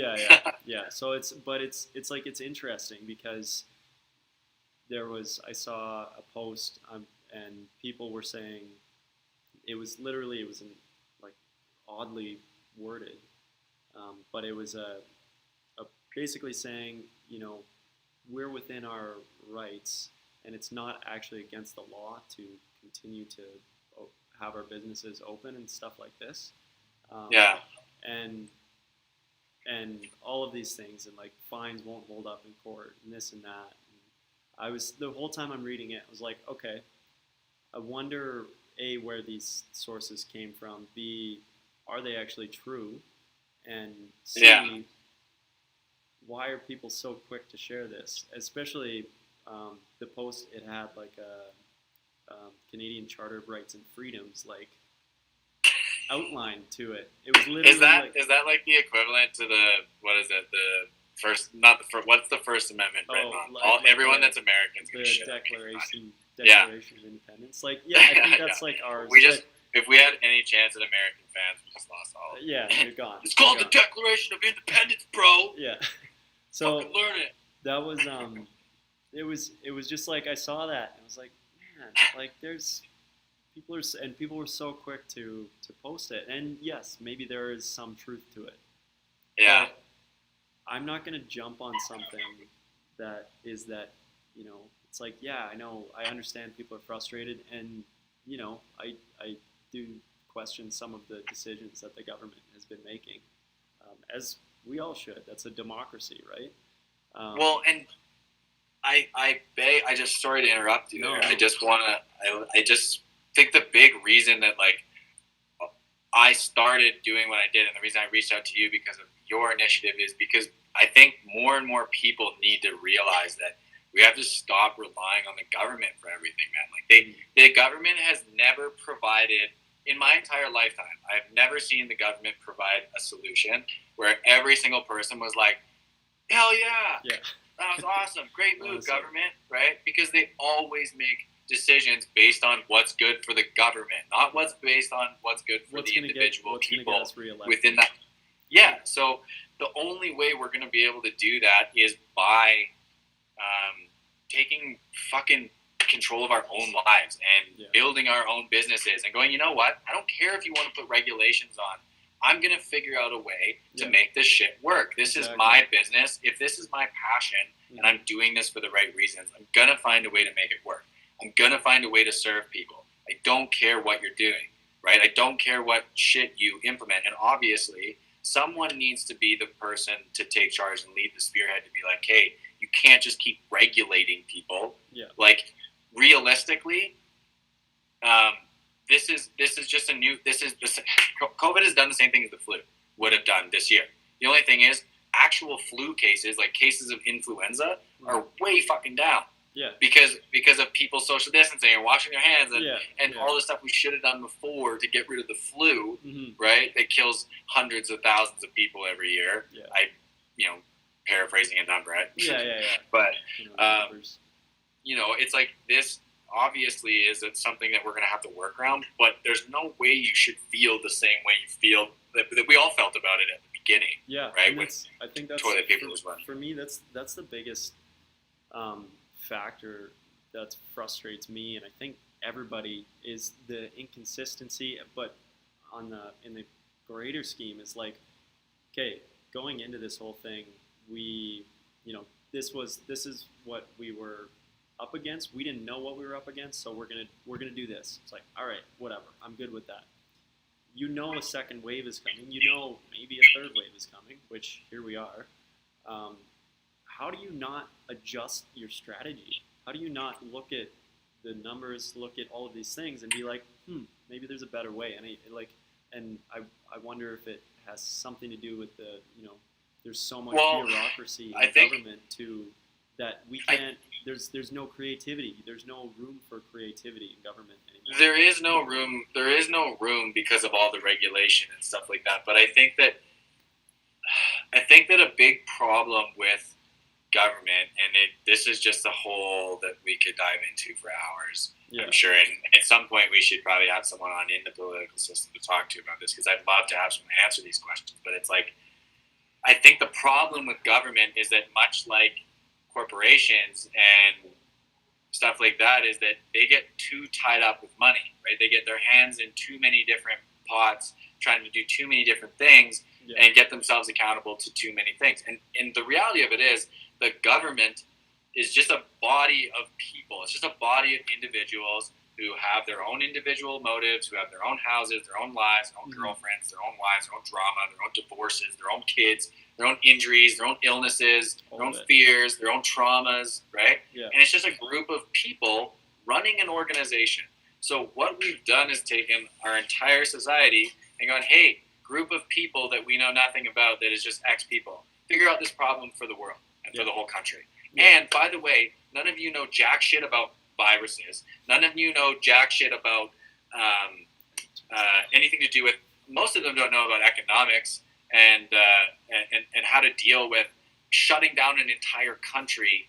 [SPEAKER 3] Yeah. So it's like it's interesting because I saw a post and people were saying it was like oddly worded, but it was a basically saying we're within our rights, and it's not actually against the law to continue to have our businesses open and stuff like this. And all of these things, and like fines won't hold up in court, and this and that. And the whole time I'm reading it, I was like, okay, I wonder, A, where these sources came from, B, are they actually true, and C, why are people so quick to share this? Especially the post, it had like a Canadian Charter of Rights and Freedoms like outline to it. It was literally
[SPEAKER 4] is that like the equivalent to what's the First Amendment written on? Everyone that's American is going to shit.
[SPEAKER 3] Declaration of Independence. Like, I think that's like ours.
[SPEAKER 4] If we had any chance at American fans, we just lost all of them.
[SPEAKER 3] Yeah, they're gone.
[SPEAKER 4] It's called the Declaration of Independence, bro.
[SPEAKER 3] Yeah. So
[SPEAKER 4] fucking learn it.
[SPEAKER 3] That was it was just like I saw that and I was like, man, like there's people were so quick to post it, and yes, maybe there is some truth to it.
[SPEAKER 4] Yeah.
[SPEAKER 3] But I'm not gonna jump on something that it's like, I know, I understand people are frustrated, and I do question some of the decisions that the government has been making, as we all should. That's a democracy, right?
[SPEAKER 4] And I just, sorry to interrupt you there. I just think the big reason that like I started doing what I did, and the reason I reached out to you because of your initiative, is because I think more and more people need to realize that we have to stop relying on the government for everything, man. Like the government has never provided, in my entire lifetime, I've never seen the government provide a solution where every single person was like, hell yeah. That was awesome. Great move, government, right? Because they always make decisions based on what's good for the government, not what's based on what's good for the individual people within that. Yeah, so the only way we're going to be able to do that is by taking fucking control of our own lives and building our own businesses and going, you know what? I don't care if you want to put regulations on. I'm going to figure out a way to make this shit work. This is my business. If this is my passion and I'm doing this for the right reasons, I'm going to find a way to make it work. I'm going to find a way to serve people. I don't care what you're doing, right? I don't care what shit you implement. And obviously, someone needs to be the person to take charge and lead the spearhead to be like, hey, you can't just keep regulating people.
[SPEAKER 3] Yeah.
[SPEAKER 4] Like, realistically, this is just COVID has done the same thing as the flu would have done this year. The only thing is, actual flu cases, like cases of influenza, are way fucking down.
[SPEAKER 3] Yeah.
[SPEAKER 4] Because of people social distancing and washing their hands and all the stuff we should have done before to get rid of the flu, right? That kills hundreds of thousands of people every year.
[SPEAKER 3] Yeah.
[SPEAKER 4] Paraphrasing a number, right?
[SPEAKER 3] Yeah.
[SPEAKER 4] But it's like this. Obviously, is it something that we're going to have to work around? But there's no way you should feel the same way you feel that we all felt about it at the beginning.
[SPEAKER 3] Yeah,
[SPEAKER 4] right.
[SPEAKER 3] I think that's
[SPEAKER 4] toilet paper was running.
[SPEAKER 3] For me, that's the biggest factor that frustrates me, and I think everybody, is the inconsistency. But in the greater scheme, is like, okay, going into this whole thing, we this is what we were up against. We didn't know what we were up against, so we're gonna do this. It's like, all right, whatever. I'm good with that. A second wave is coming. Maybe a third wave is coming, which here we are. How do you not adjust your strategy? How do you not look at the numbers, look at all of these things, and be like, maybe there's a better way? And I wonder if it has something to do with there's so much bureaucracy in government too that we can't. There's no creativity. There's no room for creativity in government anymore.
[SPEAKER 4] There is no room. There is no room because of all the regulation and stuff like that. But I think that a big problem with government, and this is just a hole that we could dive into for hours. Yeah. I'm sure, and at some point we should probably have someone on in the political system to talk to about this, because I'd love to have someone answer these questions. But it's like, I think the problem with government is that, much like corporations and stuff like that, is that they get too tied up with money, right? They get their hands in too many different pots, trying to do too many different things, and get themselves accountable to too many things. And the reality of it is, the government is just a body of people. It's just a body of individuals who have their own individual motives, who have their own houses, their own lives, their own girlfriends, their own wives, their own drama, their own divorces, their own kids, their own injuries, their own illnesses, their own fears, their own traumas, right? Yeah. And it's just a group of people running an organization. So what we've done is taken our entire society and gone, hey, group of people that we know nothing about, that is just X people, figure out this problem for the world and for the whole country. And by the way, none of you know jack shit about viruses. None of you know jack shit about anything to do with. Most of them don't know about economics and how to deal with shutting down an entire country,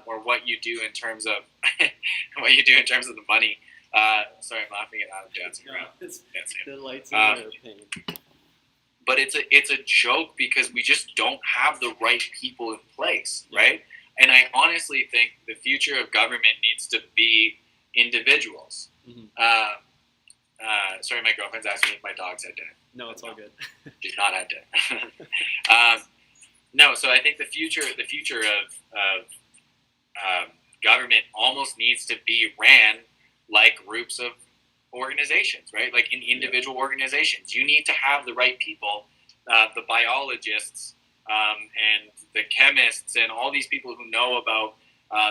[SPEAKER 4] or what you do in terms of the money. Sorry, I'm laughing at Adam dancing around.
[SPEAKER 3] The lights in their pain.
[SPEAKER 4] But it's a joke, because we just don't have the right people in place, right? And I honestly think the future of government needs to be individuals. Mm-hmm. Sorry, my girlfriend's asking me if my dog's had dinner.
[SPEAKER 3] No, it's all good.
[SPEAKER 4] She's not had dinner. No, so I think the future of government almost needs to be ran like groups of organizations, right? Like in individual organizations. You need to have the right people, the biologists, and the chemists, and all these people who know about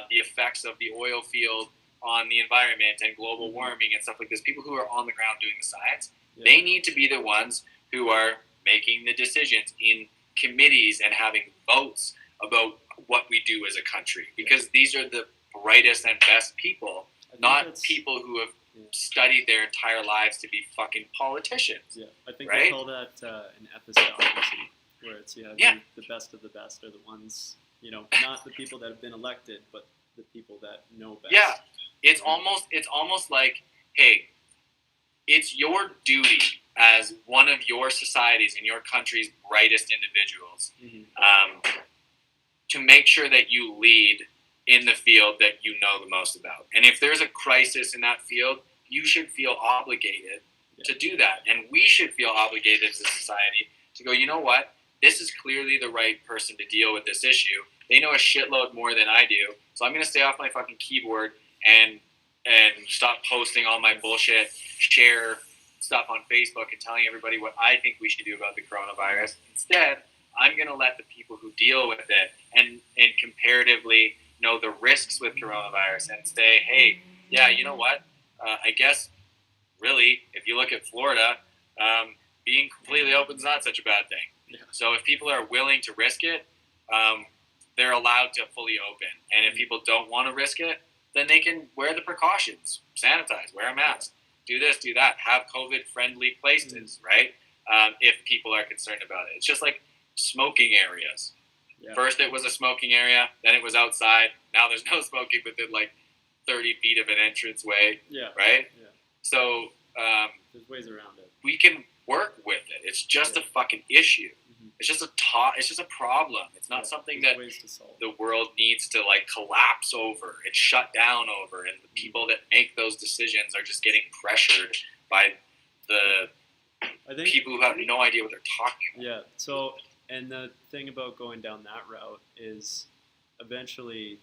[SPEAKER 4] the effects of the oil field on the environment and global warming and stuff like this. People who are on the ground doing the science, they need to be the ones who are making the decisions in committees and having votes about what we do as a country, because these are the brightest and best people, not people who have studied their entire lives to be fucking politicians.
[SPEAKER 3] Yeah, I think they call that an epistocracy, where it's the best of the best are the ones, not the people that have been elected, but the people that know best.
[SPEAKER 4] Yeah, it's almost like, hey, it's your duty as one of your societies and your country's brightest individuals, to make sure that you lead in the field that you know the most about. And if there's a crisis in that field, you should feel obligated to do that. And we should feel obligated as a society to go, you know what? This is clearly the right person to deal with this issue. They know a shitload more than I do. So I'm going to stay off my fucking keyboard and stop posting all my bullshit, share stuff on Facebook and telling everybody what I think we should do about the coronavirus. Instead, I'm going to let the people who deal with it and comparatively know the risks with coronavirus and say, hey, yeah, you know what? I guess, really, if you look at Florida, being completely open is not such a bad thing. Yeah. So if people are willing to risk it, they're allowed to fully open. And if people don't want to risk it, then they can wear the precautions, sanitize, wear a mask, do this, do that, have COVID-friendly places, right? If people are concerned about it. It's just like smoking areas. Yeah. First it was a smoking area, then it was outside. Now there's no smoking within like 30 feet of an entranceway, right? Yeah. So
[SPEAKER 3] there's ways around it.
[SPEAKER 4] We can work with it. It's just a fucking issue. Mm-hmm. It's just a problem. It's not something that the world needs to like collapse over. It's shut down over, and the people that make those decisions are just getting pressured by the people who have no idea what they're talking about.
[SPEAKER 3] Yeah. So, and the thing about going down that route is eventually,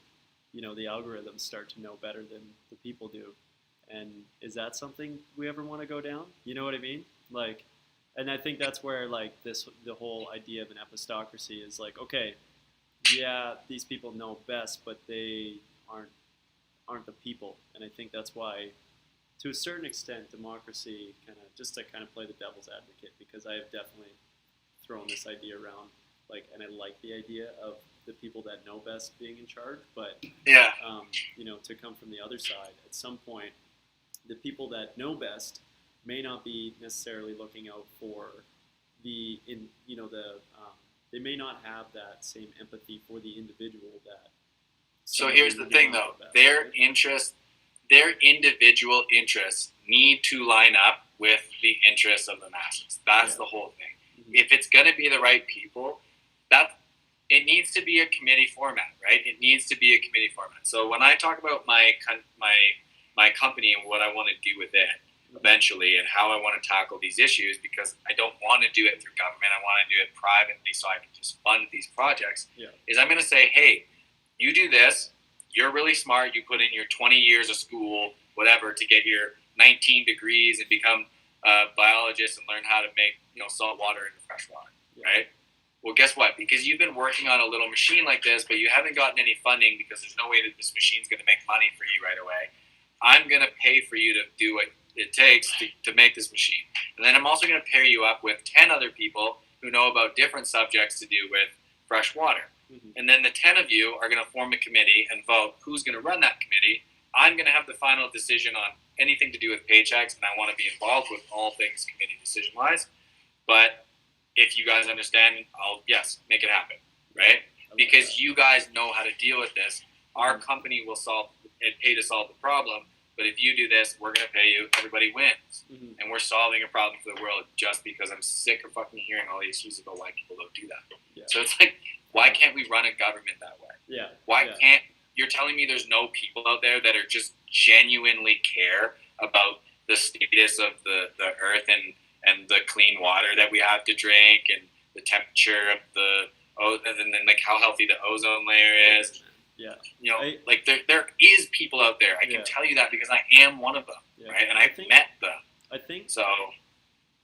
[SPEAKER 3] the algorithms start to know better than the people do. And is that something we ever want to go down? You know what I mean? Like, and I think that's where like the whole idea of an epistocracy is like, okay, yeah, these people know best, but they aren't the people. And I think that's why, to a certain extent, democracy just to play the devil's advocate, because I have definitely thrown this idea around, like, and I like the idea of the people that know best being in charge, but
[SPEAKER 4] Yeah.
[SPEAKER 3] to come from the other side, at some point, the people that know best may not be necessarily looking out for they may not have that same empathy for the individual that.
[SPEAKER 4] So here's the thing, though. Their individual interests need to line up with the interests of the masses. That's the whole thing.
[SPEAKER 3] Mm-hmm.
[SPEAKER 4] If it's going to be the right people, it needs to be a committee format, right? It needs to be a committee format. So when I talk about my company and what I want to do with it eventually and how I want to tackle these issues, because I don't want to do it through government, I want to do it privately so I can just fund these projects, is I'm going to say, hey, you do this, you're really smart, you put in your 20 years of school, whatever, to get your 19 degrees and become a biologist and learn how to make salt water into fresh water, right? Well, guess what? Because you've been working on a little machine like this, but you haven't gotten any funding because there's no way that this machine's going to make money for you right away. I'm going to pay for you to do what it takes to make this machine. And then I'm also going to pair you up with 10 other people who know about different subjects to do with fresh water.
[SPEAKER 3] Mm-hmm.
[SPEAKER 4] And then the 10 of you are going to form a committee and vote who's going to run that committee. I'm going to have the final decision on anything to do with paychecks, and I want to be involved with all things committee decision-wise. But if you guys understand, I'll make it happen, right? Because you guys know how to deal with this. Our company will pay to solve the problem, but if you do this, we're going to pay you. Everybody wins.
[SPEAKER 3] Mm-hmm.
[SPEAKER 4] And we're solving a problem for the world just because I'm sick of fucking hearing all these issues about why people don't do that.
[SPEAKER 3] Yeah.
[SPEAKER 4] So it's like, why can't we run a government that way?
[SPEAKER 3] Yeah.
[SPEAKER 4] Why can't, you're telling me there's no people out there that are just genuinely care about the status of the earth and the clean water that we have to drink and the temperature of and then like how healthy the ozone layer is.
[SPEAKER 3] Yeah.
[SPEAKER 4] There is people out there. I can tell you that because I am one of them, right? And I've met them.
[SPEAKER 3] I think
[SPEAKER 4] so.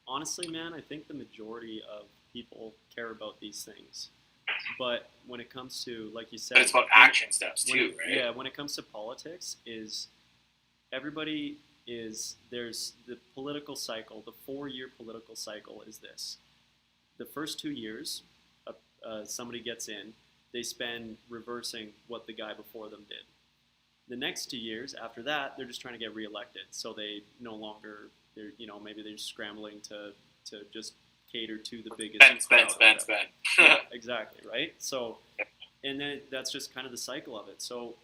[SPEAKER 3] Honestly, man, I think the majority of people care about these things. But when it comes to, like you said,
[SPEAKER 4] but it's about action steps too, right?
[SPEAKER 3] Yeah, when it comes to politics, there's the political cycle, the 4-year political cycle is this. The first 2 years, somebody gets in, they spend reversing what the guy before them did. The next 2 years, after that, they're just trying to get reelected. So they no longer, maybe they're scrambling to just cater to the biggest
[SPEAKER 4] spend.
[SPEAKER 3] Yeah, exactly, right? So, and then that's just kind of the cycle of it. So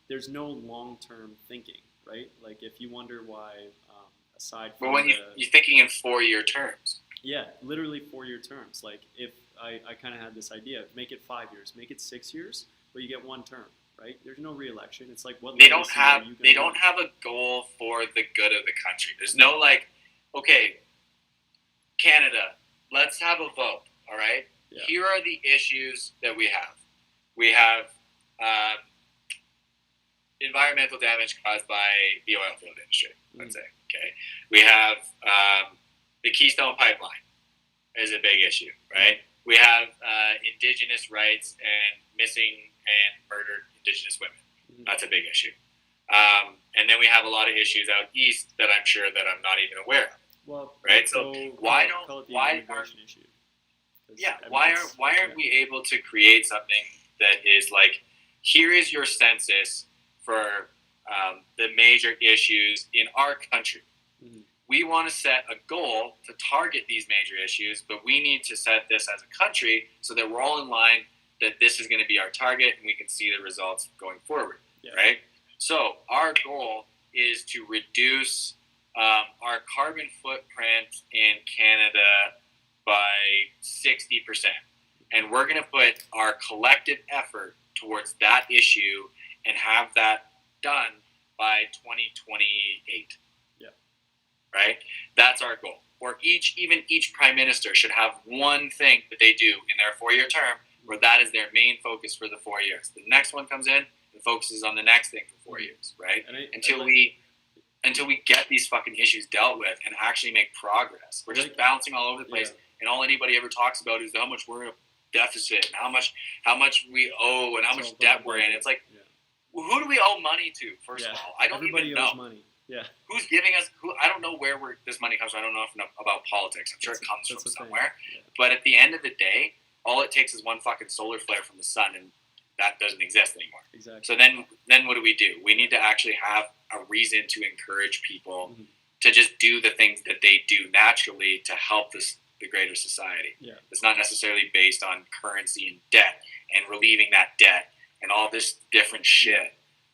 [SPEAKER 3] there's no long-term thinking, right? Like if you wonder why, aside from
[SPEAKER 4] you're thinking in 4-year terms.
[SPEAKER 3] Yeah, literally 4-year terms. Like if I kind of had this idea, make it 5 years, make it 6 years, but you get one term, right? There's no re-election. It's like what
[SPEAKER 4] they don't have a goal for the good of the country. There's no like, okay, Canada, let's have a vote. All right. Yeah. Here are the issues that we have. We have environmental damage caused by the oil field industry. Let's say, okay. We have the Keystone Pipeline is a big issue, right? We have Indigenous rights and missing and murdered Indigenous women. Mm-hmm. That's a big issue. And then we have a lot of issues out east that I'm sure that I'm not even aware of.
[SPEAKER 3] Well,
[SPEAKER 4] right. So why aren't we able to create something that is like, here is your census for the major issues in our country. Mm-hmm. We want to set a goal to target these major issues, but we need to set this as a country so that we're all in line that this is going to be our target and we can see the results going forward, right? So our goal is to reduce our carbon footprint in Canada by 60%. And we're going to put our collective effort towards that issue and have that done by 2028.
[SPEAKER 3] Yeah.
[SPEAKER 4] Right? That's our goal. Or each prime minister should have one thing that they do in their 4-year term or that is their main focus for the 4 years. The next one comes in and focuses on the next thing for 4 years, right? Until we get these fucking issues dealt with and actually make progress. We're just bouncing all over the place, and all anybody ever talks about is how much we're in a deficit, and how much we owe, and how much debt we're in. It's like, who do we owe money to? First of all, I don't
[SPEAKER 3] Everybody
[SPEAKER 4] even know.
[SPEAKER 3] owes money. Yeah.
[SPEAKER 4] Who's giving us? I don't know where this money comes from. I don't know enough about politics. I'm sure it comes from somewhere. Yeah. But at the end of the day, all it takes is one fucking solar flare from the sun, and that doesn't exist anymore.
[SPEAKER 3] Exactly.
[SPEAKER 4] So then what do? We need to actually have a reason to encourage people to just do the things that they do naturally to help the greater society.
[SPEAKER 3] Yeah.
[SPEAKER 4] It's not necessarily based on currency and debt and relieving that debt and all this different shit.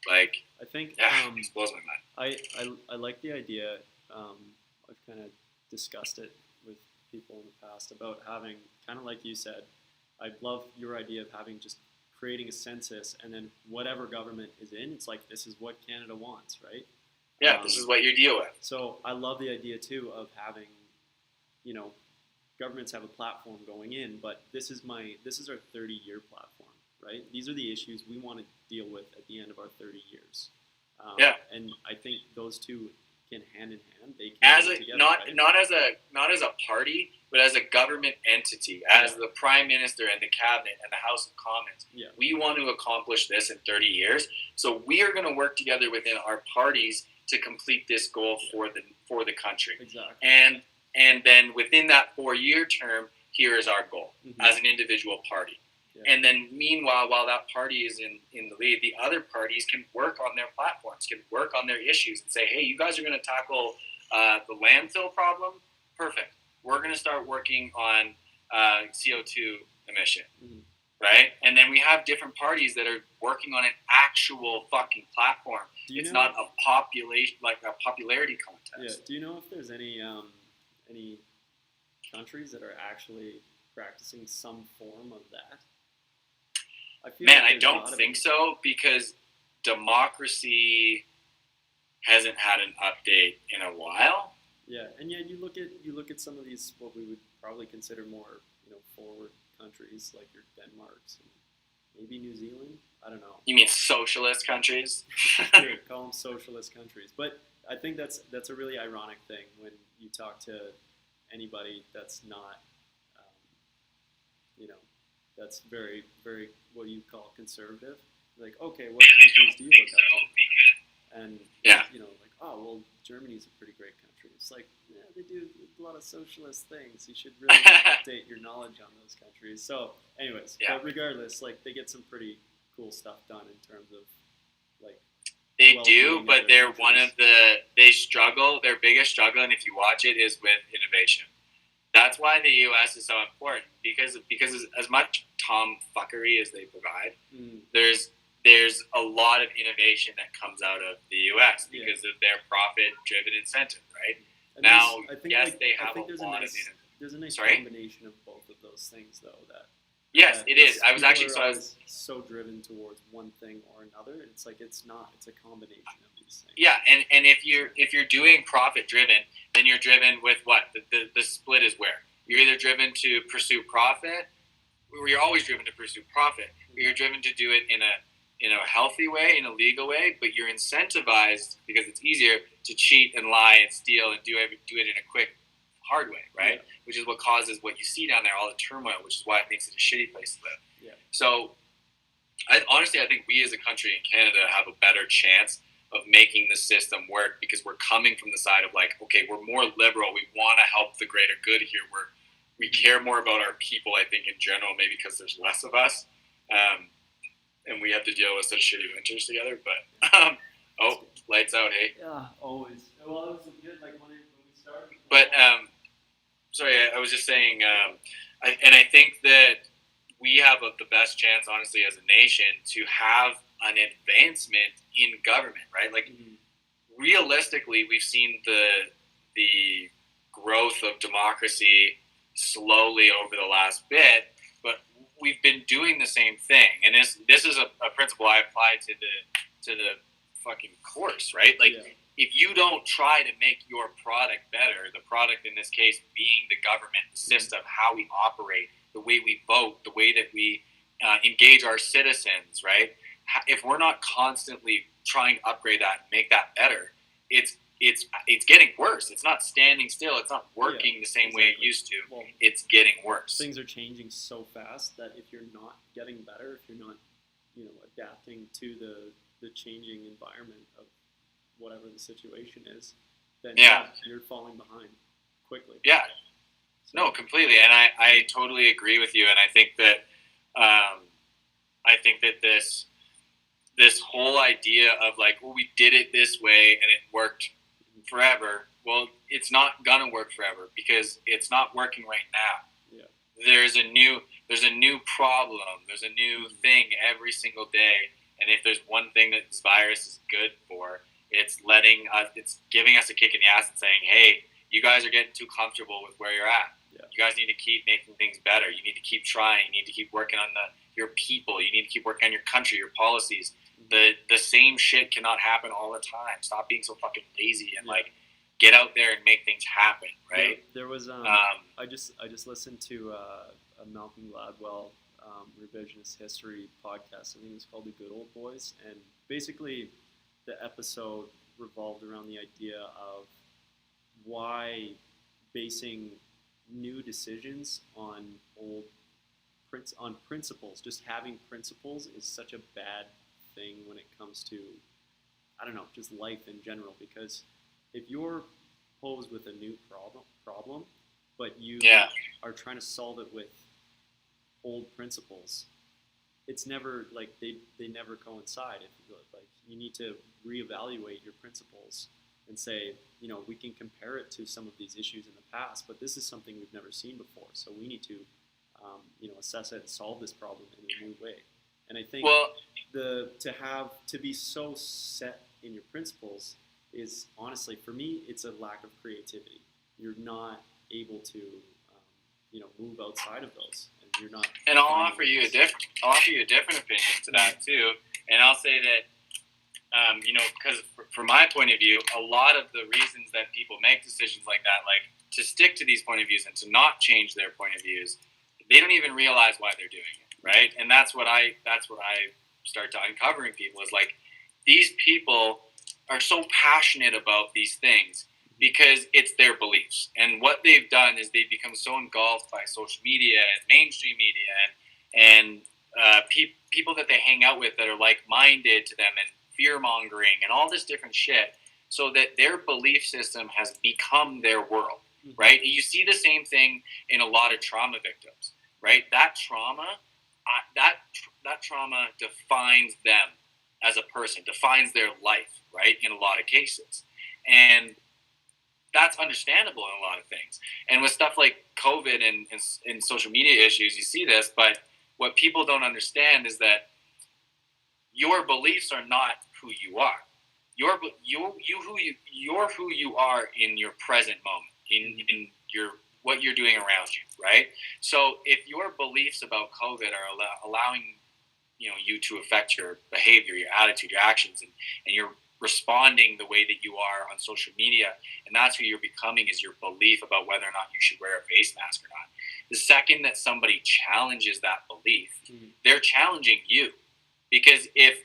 [SPEAKER 4] Like,
[SPEAKER 3] I think
[SPEAKER 4] it blows my mind.
[SPEAKER 3] I like the idea. I've kind of discussed it with people in the past about having, kind of like you said, I love your idea of having just creating a census, and then whatever government is in, it's like, this is what Canada wants, right?
[SPEAKER 4] Yeah, this is what you deal with.
[SPEAKER 3] So I love the idea too of having, governments have a platform going in, but this is our 30-year platform, right? These are the issues we want to deal with at the end of our 30 years. And I think those two can hand in hand. They can go together,
[SPEAKER 4] not as a party, but as a government entity, as the Prime Minister and the Cabinet and the House of Commons.
[SPEAKER 3] Yeah.
[SPEAKER 4] We want to accomplish this in 30 years. So we are going to work together within our parties to complete this goal for the country.
[SPEAKER 3] Exactly.
[SPEAKER 4] And then within that 4-year term, here is our goal as an individual party. Yeah. And then meanwhile, while that party is in the lead, the other parties can work on their platforms, can work on their issues and say, hey, you guys are going to tackle the landfill problem? Perfect. We're going to start working on CO2 emission, right? And then we have different parties that are working on an actual fucking platform. It's not a popularity contest.
[SPEAKER 3] Yeah. Do you know if there's any countries that are actually practicing some form of that?
[SPEAKER 4] I don't think so, because democracy hasn't had an update in a while.
[SPEAKER 3] Yeah, and yet you look at some of these, what we would probably consider more forward countries, like your Denmarks and maybe New Zealand. I don't know.
[SPEAKER 4] You mean socialist countries?
[SPEAKER 3] Sure, call them socialist countries. But I think that's a really ironic thing when you talk to anybody that's not, that's very, very, what you call conservative. Like, okay, what countries do you look up to? And, like, oh, well, Germany's a pretty great country. It's like, yeah, they do a lot of socialist things. You should really update your knowledge on those countries. So, anyways, but regardless, like, they get some pretty cool stuff done in terms of, like,
[SPEAKER 4] they do, but they're they struggle. Their biggest struggle, and if you watch it, is with innovation. That's why the U.S. is so important, because as much tomfuckery as they provide, there's a lot of innovation that comes out of the U.S. because of their profit-driven incentive, right?
[SPEAKER 3] And
[SPEAKER 4] now,
[SPEAKER 3] they have a lot of innovation. There's a nice combination of both of those things, though.
[SPEAKER 4] Yes, it is. I was
[SPEAKER 3] so driven towards one thing or another. It's like it's not. It's a combination of these things.
[SPEAKER 4] Yeah, and if you're doing profit driven, then you're driven with what? The split is where you're either driven to pursue profit, or you're always driven to pursue profit. Or you're driven to do it in a healthy way, in a legal way, but you're incentivized because it's easier to cheat and lie and steal and do it in a quick, hard way, right? Yeah. Which is what causes what you see down there, all the turmoil, which is why it makes it a shitty place to live.
[SPEAKER 3] Yeah.
[SPEAKER 4] So, I think we as a country in Canada have a better chance of making the system work because we're coming from the side of like, okay, we're more liberal. We want to help the greater good here. We care more about our people, I think, in general, maybe because there's less of us. And we have to deal with such shitty winters together. But, lights out, hey?
[SPEAKER 3] Yeah, always. Well, it was good, like when we started.
[SPEAKER 4] But, sorry, I was just saying, I think that we have the best chance, honestly, as a nation to have an advancement in government, right? Like, realistically, we've seen the growth of democracy slowly over the last bit, but we've been doing the same thing. And this is a principle I apply to the fucking course, right? Like, if you don't try to make your product better, the product in this case being the government, the system, how we operate, the way we vote, the way that we engage our citizens, right? If we're not constantly trying to upgrade that and make that better, it's getting worse. It's not standing still. It's not working the same way it used to.
[SPEAKER 3] Well,
[SPEAKER 4] it's getting worse.
[SPEAKER 3] Things are changing so fast that if you're not getting better, if you're not, adapting to the changing environment of whatever the situation is, then you're falling behind quickly.
[SPEAKER 4] Yeah. No, completely. And I totally agree with you. And I think that this whole idea of like, well, we did it this way and it worked forever. Well, it's not gonna work forever because it's not working right now.
[SPEAKER 3] Yeah.
[SPEAKER 4] There's a new problem. There's a new thing every single day. And if there's one thing that this virus is good for, it's giving us a kick in the ass and saying, hey, you guys are getting too comfortable with where you're at.
[SPEAKER 3] Yeah.
[SPEAKER 4] You guys need to keep making things better. You need to keep trying. You need to keep working on your people. You need to keep working on your country, your policies. The same shit cannot happen all the time. Stop being so fucking lazy and get out there and make things happen, right?
[SPEAKER 3] There was I just listened to a Malcolm Gladwell revisionist history podcast. I think it was called The Good Old Boys, and basically the episode revolved around the idea of why basing new decisions on principles, just having principles, is such a bad thing when it comes to, I don't know, just life in general. Because if you're posed with a new problem, but you are trying to solve it with old principles, it's never like they never coincide. You need to reevaluate your principles and say, we can compare it to some of these issues in the past, but this is something we've never seen before, so we need to assess it and solve this problem in a new way. And I think to be so set in your principles is, honestly, for me, it's a lack of creativity. You're not able to move outside of those, and you're not.
[SPEAKER 4] And I'll offer you a different opinion to that too. And I'll say that because from my point of view, a lot of the reasons that people make decisions like that, like to stick to these point of views and to not change their point of views, they don't even realize why they're doing it, right? And that's what I start to uncovering people is like, these people are so passionate about these things because it's their beliefs. And what they've done is they've become so engulfed by social media and mainstream media and people that they hang out with that are like-minded to them, and fear-mongering and all this different shit, so that their belief system has become their world, right? You see the same thing in a lot of trauma victims, right? That trauma defines them as a person, defines their life, right, in a lot of cases. And that's understandable in a lot of things. And with stuff like COVID and social media issues, you see this, but what people don't understand is that your beliefs are not who you are. You're who you are in your present moment, in your what you're doing around you, right? So if your beliefs about COVID are allowing you to affect your behavior, your attitude, your actions, and you're responding the way that you are on social media, and that's who you're becoming, is your belief about whether or not you should wear a face mask or not. The second that somebody challenges that belief, they're challenging you. Because if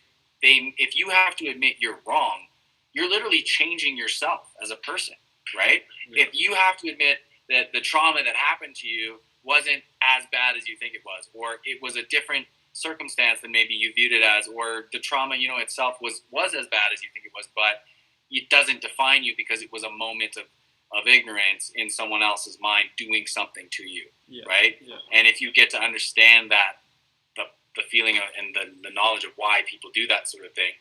[SPEAKER 4] you have to admit you're wrong, you're literally changing yourself as a person, right? Yeah. If you have to admit that the trauma that happened to you wasn't as bad as you think it was, or it was a different circumstance than maybe you viewed it as, or the trauma, itself was as bad as you think it was, but it doesn't define you because it was a moment of ignorance in someone else's mind doing something to you, right? Yeah. And if you get to understand that, the feeling and the knowledge of why people do that sort of thing,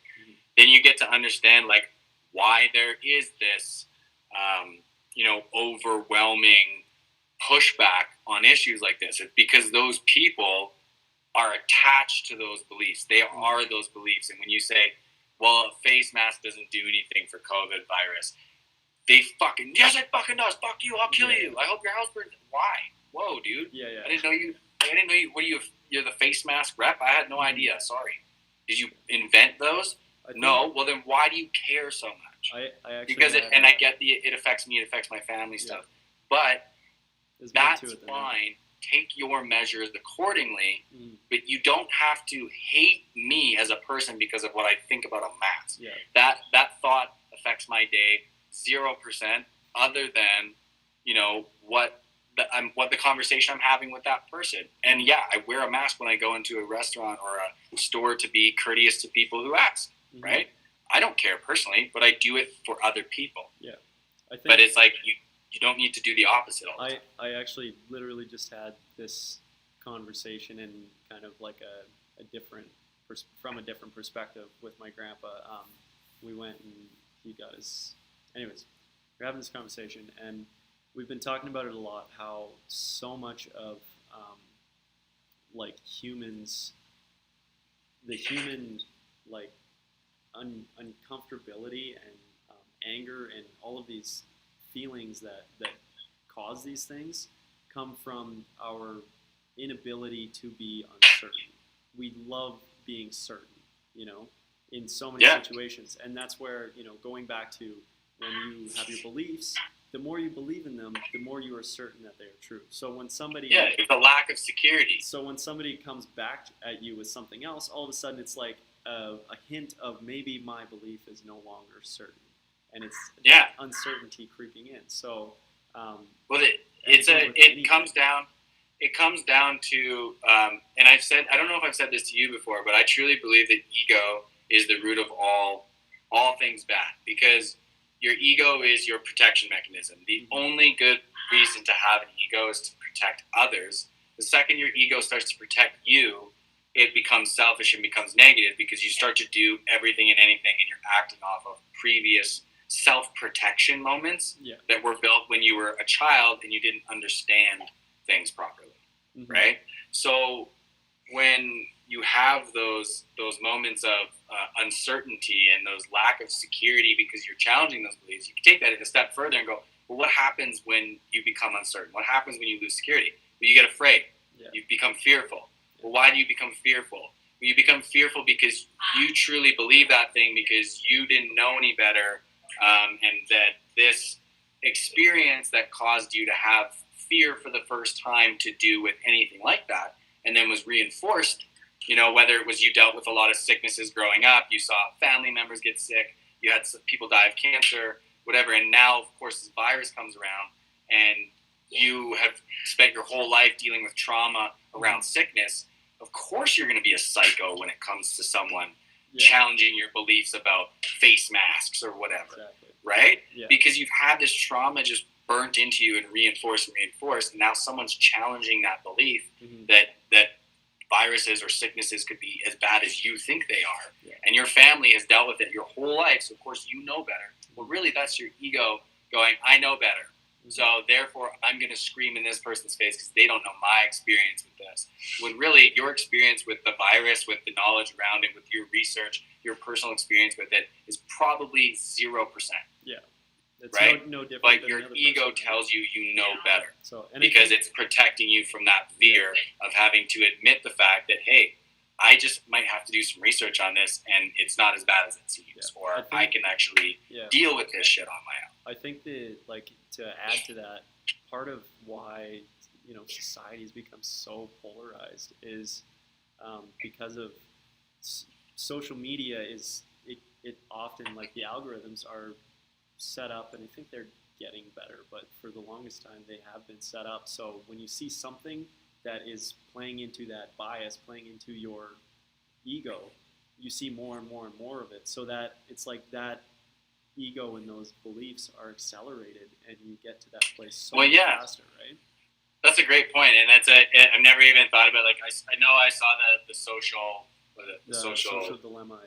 [SPEAKER 4] then you get to understand like why there is this, overwhelming pushback on issues like this. It's because those people are attached to those beliefs. They are those beliefs. And when you say, well, a face mask doesn't do anything for COVID virus, yes, it fucking does. Fuck you. I'll kill you. I hope your house burns. Why? Whoa, dude. Yeah. I didn't know you. What are you? You're the face mask rep? I had no idea. Sorry. Did you invent those? No. Well, then why do you care so much?
[SPEAKER 3] I actually
[SPEAKER 4] because I get it affects me. It affects my family stuff. But that's fine. take your measures accordingly,
[SPEAKER 3] Mm.
[SPEAKER 4] but you don't have to hate me as a person because of what I think about a mask.
[SPEAKER 3] Yeah.
[SPEAKER 4] That thought affects my day 0%, other than, you know, what the conversation I'm having with that person. And yeah, I wear a mask when I go into a restaurant or a store to be courteous to people who ask,
[SPEAKER 3] Mhm.
[SPEAKER 4] right? I don't care personally, but I do it for other people.
[SPEAKER 3] Yeah. I think
[SPEAKER 4] But it's like you don't need to do the opposite all the time.
[SPEAKER 3] I actually literally just had this conversation in kind of like a different from a different perspective with my grandpa. We went and he got his. Anyways, we're having this conversation and we've been talking about it a lot. How so much of like humans, the human like uncomfortability and anger and all of these feelings that cause these things come from our inability to be uncertain. We love being certain, you know, in so many
[SPEAKER 4] Yeah.
[SPEAKER 3] situations. And that's where, you know, going back to when you have your beliefs, the more you believe in them, the more you are certain that they are true. So when somebody
[SPEAKER 4] It's a lack of security.
[SPEAKER 3] so when somebody comes back at you with something else, all of a sudden it's like a hint of maybe my belief is no longer certain, and it's
[SPEAKER 4] Yeah.
[SPEAKER 3] uncertainty creeping in. So
[SPEAKER 4] Well,
[SPEAKER 3] anything.
[SPEAKER 4] it comes down to, and I don't know if I've said this to you before, but I truly believe that ego is the root of all things bad, because your ego is your protection mechanism. The only good reason to have an ego is to protect others. The second your ego starts to protect you, it becomes selfish and becomes negative, because you start to do everything and anything and you're acting off of previous self-protection moments
[SPEAKER 3] Yeah.
[SPEAKER 4] that were built when you were a child and you didn't understand things properly,
[SPEAKER 3] Mhm.
[SPEAKER 4] right? So when you have those moments of uncertainty and those lack of security because you're challenging those beliefs, you can take that a step further and go, well, what happens when you become uncertain? What happens when you lose security? Well, you get afraid.
[SPEAKER 3] Yeah.
[SPEAKER 4] You become fearful. Well, why do you become fearful? Well, you become fearful because you truly believe that thing because you didn't know any better, and that this experience that caused you to have fear for the first time to do with anything like that, and then was reinforced, you know, whether it was you dealt with a lot of sicknesses growing up, you saw family members get sick, you had some people die of cancer, whatever, and now, of course, this virus comes around, and you have spent your whole life dealing with trauma around sickness. Of course you're going to be a psycho when it comes to someone challenging your beliefs about face masks or whatever,
[SPEAKER 3] Exactly.
[SPEAKER 4] right?
[SPEAKER 3] Yeah.
[SPEAKER 4] Because you've had this trauma just burnt into you and reinforced, and now someone's challenging that belief
[SPEAKER 3] Mhm.
[SPEAKER 4] that viruses or sicknesses could be as bad as you think they are.
[SPEAKER 3] Yeah.
[SPEAKER 4] And your family has dealt with it your whole life, so of course you know better. Well, really, that's your ego going, I know better. So therefore, I'm going to scream in this person's face because they don't know my experience with this. When really your experience with the virus, with the knowledge around it, with your research, your personal experience with it is probably 0%.
[SPEAKER 3] Yeah. It's
[SPEAKER 4] right?
[SPEAKER 3] no different
[SPEAKER 4] But
[SPEAKER 3] than
[SPEAKER 4] your
[SPEAKER 3] another
[SPEAKER 4] ego
[SPEAKER 3] person, right?
[SPEAKER 4] tells you know better,
[SPEAKER 3] So, and
[SPEAKER 4] because it's protecting you from that fear of having to admit the fact that, hey, I just might have to do some research on this and it's not as bad as it seems, or I can actually deal with this shit on my own.
[SPEAKER 3] I think that, like, to add to that, part of why, you know, society's become so polarized is because of social media. It often, like, the algorithms are set up, and I think they're getting better, but for the longest time they have been set up so when you see something that is playing into that bias, playing into your ego, you see more and more and more of it, so that it's like that ego and those beliefs are accelerated and you get to that place so much faster, right?
[SPEAKER 4] That's a great point, and I've never even thought about it. Like I know I saw the social
[SPEAKER 3] dilemma.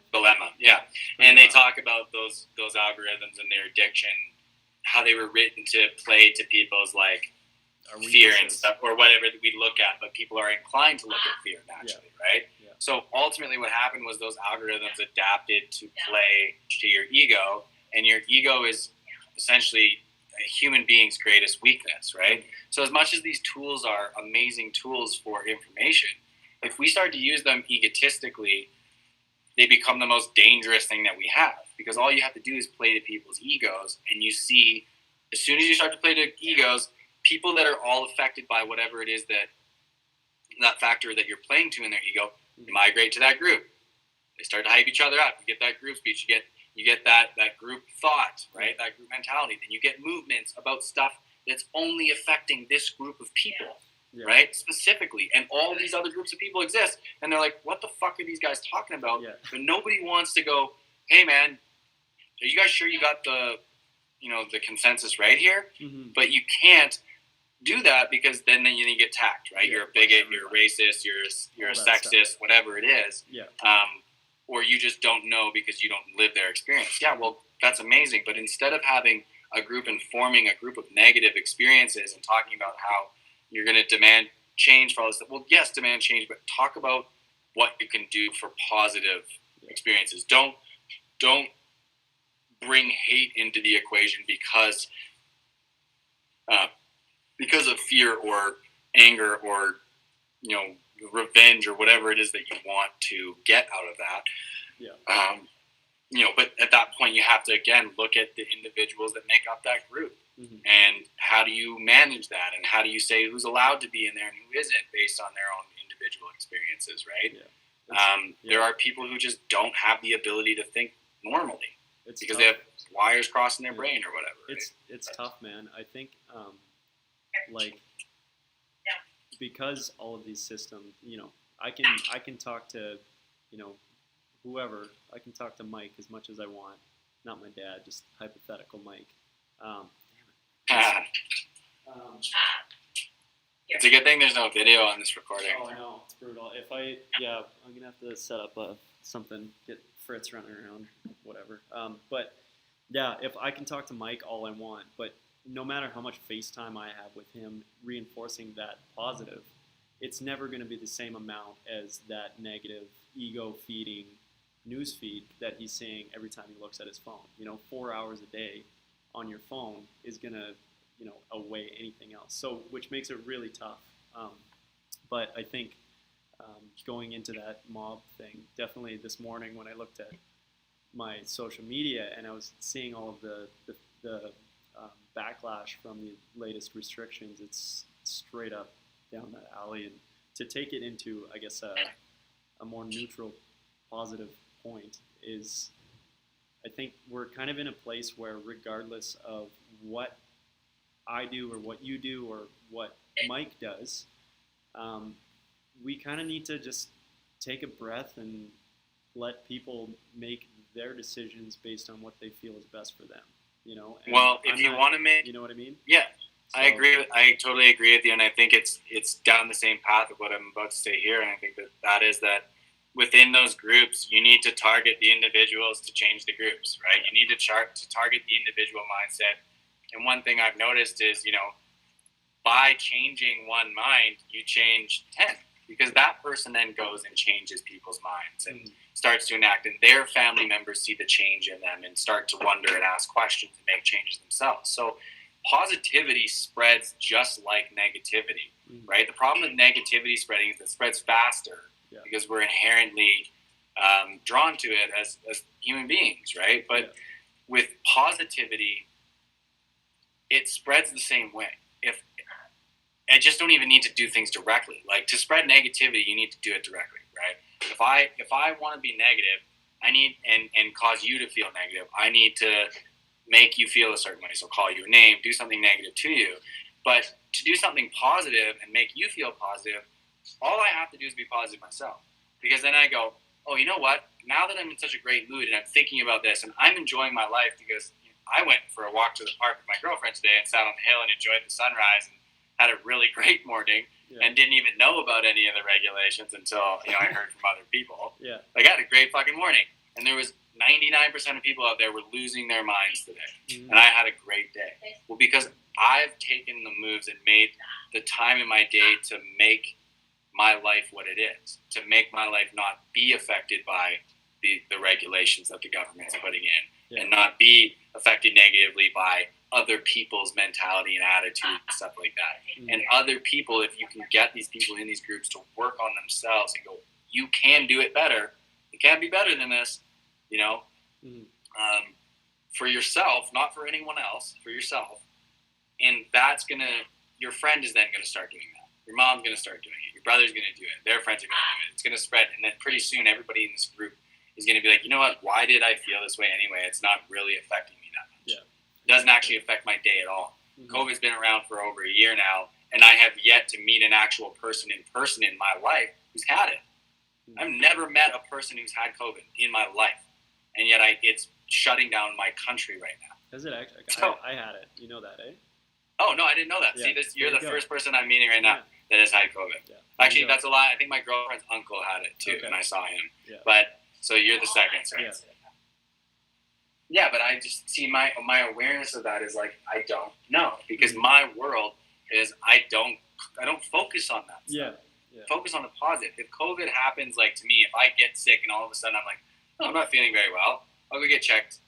[SPEAKER 4] Yeah, and they talk about those algorithms and their addiction, how they were written to play to people's like fear and stuff or whatever that we look at, but people are inclined to look at fear naturally, right? Yeah. So ultimately, what happened was those algorithms adapted to play to your ego, and your ego is essentially a human being's greatest weakness, right? So as much as these tools are amazing tools for information, if we start to use them egotistically, they become the most dangerous thing that we have, because all you have to do is play to people's egos, and you see, as soon as you start to play to egos, people that are all affected by whatever it is that that factor that you're playing to in their ego, they migrate to that group. They start to hype each other up. You get that group speech. You get that group thought, right? That group mentality. Then you get movements about stuff that's only affecting this group of people, right? Specifically. And all these other groups of people exist. And they're like, what the fuck are these guys talking about?
[SPEAKER 3] Yeah.
[SPEAKER 4] But nobody wants to go, hey, man, are you guys sure you got the consensus right here?
[SPEAKER 3] Mm-hmm.
[SPEAKER 4] But you can't do that because then you get tacked, right? You're a bigot, you're a racist, you're a sexist, stuff. Whatever it is.
[SPEAKER 3] Yeah.
[SPEAKER 4] Or you just don't know because you don't live their experience. Yeah, well, that's amazing. But instead of having a group and forming a group of negative experiences and talking about how you're going to demand change for all this stuff, well, yes, demand change, but talk about what you can do for positive experiences. Don't bring hate into the equation because of fear or anger or revenge or whatever it is that you want to get out of that. But at that point you have to again look at the individuals that make up that group, and how do you manage that, and how do you say who's allowed to be in there and who isn't based on their own individual experiences, right? There are people who just don't have the ability to think normally because tough. They have wires crossing their brain or whatever.
[SPEAKER 3] It's tough, man. I think because all of these systems, I can talk to, whoever. I can talk to Mike as much as I want. Not my dad, just hypothetical Mike.
[SPEAKER 4] It's a good thing there's no video on this recording.
[SPEAKER 3] Oh, I know, it's brutal. I'm gonna have to set up something, get Fritz running around, whatever. But yeah, if I can talk to Mike all I want, but no matter how much FaceTime I have with him reinforcing that positive, it's never going to be the same amount as that negative ego-feeding news feed that he's seeing every time he looks at his phone. 4 hours a day on your phone is going to, outweigh anything else. So, which makes it really tough. But I think going into that mob thing, definitely this morning when I looked at my social media and I was seeing all of the backlash from the latest restrictions, it's straight up down that alley. And to take it into, I guess, a more neutral, positive point is, I think we're kind of in a place where regardless of what I do or what you do or what Mike does, we kind of need to just take a breath and let people make their decisions based on what they feel is best for them.
[SPEAKER 4] Well, if you want to make,
[SPEAKER 3] you know what I mean?
[SPEAKER 4] Yeah,
[SPEAKER 3] so,
[SPEAKER 4] I agree. I totally agree with you, and I think it's down the same path of what I'm about to say here. And I think that is that within those groups, you need to target the individuals to change the groups, right? You need to target the individual mindset. And one thing I've noticed is, by changing one mind, you change 10. Because that person then goes and changes people's minds and starts to enact, and their family members see the change in them and start to wonder and ask questions and make changes themselves. So positivity spreads just like negativity, right? The problem with negativity spreading is it spreads faster because we're inherently drawn to it as human beings, right? But with positivity, it spreads the same way. I just don't even need to do things directly. Like, to spread negativity, you need to do it directly, right? If I want to be negative, I need and cause you to feel negative, I need to make you feel a certain way. So call you a name, do something negative to you. But to do something positive and make you feel positive, all I have to do is be positive myself. Because then I go, oh, you know what? Now that I'm in such a great mood and I'm thinking about this and I'm enjoying my life, because I went for a walk to the park with my girlfriend today and sat on the hill and enjoyed the sunrise and had a really great morning and didn't even know about any of the regulations until I heard from other people. Like, I had a great fucking morning, and there was 99% of people out there were losing their minds today, and I had a great day. Well, because I've taken the moves and made the time in my day to make my life what it is, to make my life not be affected by the regulations that the government's putting in, and not be affected negatively by other people's mentality and attitude and stuff like that. And other people, if you can get these people in these groups to work on themselves and go, you can do it better. You can be better than this, for yourself, not for anyone else, for yourself. And your friend is then going to start doing that. Your mom's going to start doing it. Your brother's going to do it. Their friends are going to do it. It's going to spread. And then pretty soon, everybody in this group is going to be like, you know what? Why did I feel this way anyway? It's not really affecting me that much.
[SPEAKER 3] Yeah.
[SPEAKER 4] It doesn't actually affect my day at all.
[SPEAKER 3] Mhm.
[SPEAKER 4] COVID's been around for over a year now, and I have yet to meet an actual person in my life who's had it.
[SPEAKER 3] Mhm.
[SPEAKER 4] I've never met a person who's had COVID in my life, and yet it's shutting down my country right now.
[SPEAKER 3] Has it actually?
[SPEAKER 4] So-
[SPEAKER 3] I had it. You know that, eh?
[SPEAKER 4] Oh no, I didn't know that.
[SPEAKER 3] Yeah.
[SPEAKER 4] See, you're
[SPEAKER 3] There
[SPEAKER 4] the
[SPEAKER 3] you go.
[SPEAKER 4] first person I'm meeting right now
[SPEAKER 3] Yeah.
[SPEAKER 4] that has had COVID.
[SPEAKER 3] Yeah.
[SPEAKER 4] Actually,
[SPEAKER 3] There you
[SPEAKER 4] that's a lie. I think my girlfriend's uncle had it too,
[SPEAKER 3] Okay.
[SPEAKER 4] and I saw him.
[SPEAKER 3] Yeah.
[SPEAKER 4] But so you're the second. So.
[SPEAKER 3] Yeah.
[SPEAKER 4] Yeah, but I just see my awareness of that is like I don't know because my world is I don't focus on that.
[SPEAKER 3] Yeah.
[SPEAKER 4] Stuff.
[SPEAKER 3] Yeah.
[SPEAKER 4] Focus on the positive. If COVID happens, like to me, if I get sick and all of a sudden I'm like, oh, I'm not feeling very well, I'll go get checked.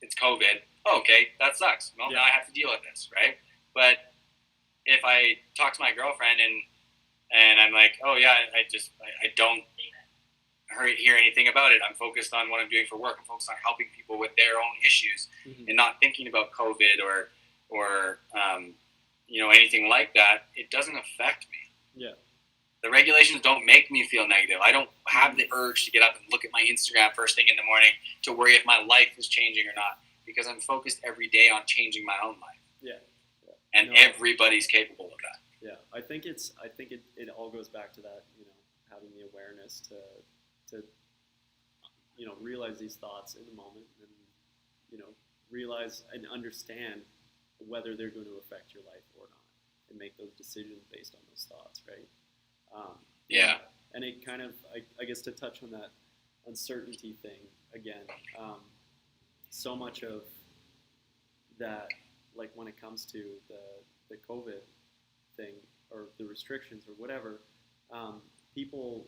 [SPEAKER 4] It's COVID. Oh, okay, that sucks. Well,
[SPEAKER 3] Yeah.
[SPEAKER 4] now I have to deal with this, right? But if I talk to my girlfriend and I'm like, oh yeah, I don't hear anything about it. I'm focused on what I'm doing for work. I'm focused on helping people with their own issues
[SPEAKER 3] Mhm.
[SPEAKER 4] and not thinking about COVID or anything like that. It doesn't affect me.
[SPEAKER 3] Yeah.
[SPEAKER 4] The regulations don't make me feel negative. I don't have the urge to get up and look at my Instagram first thing in the morning to worry if my life is changing or not because I'm focused every day on changing my own life.
[SPEAKER 3] Yeah.
[SPEAKER 4] And
[SPEAKER 3] No.
[SPEAKER 4] everybody's capable of that.
[SPEAKER 3] Yeah, I think it all goes back to that, having the awareness to realize these thoughts in the moment and realize and understand whether they're going to affect your life or not and make those decisions based on those thoughts, right?
[SPEAKER 4] Yeah.
[SPEAKER 3] And it kind of, I guess to touch on that uncertainty thing again, so much of that, like when it comes to the COVID thing or the restrictions or whatever, people,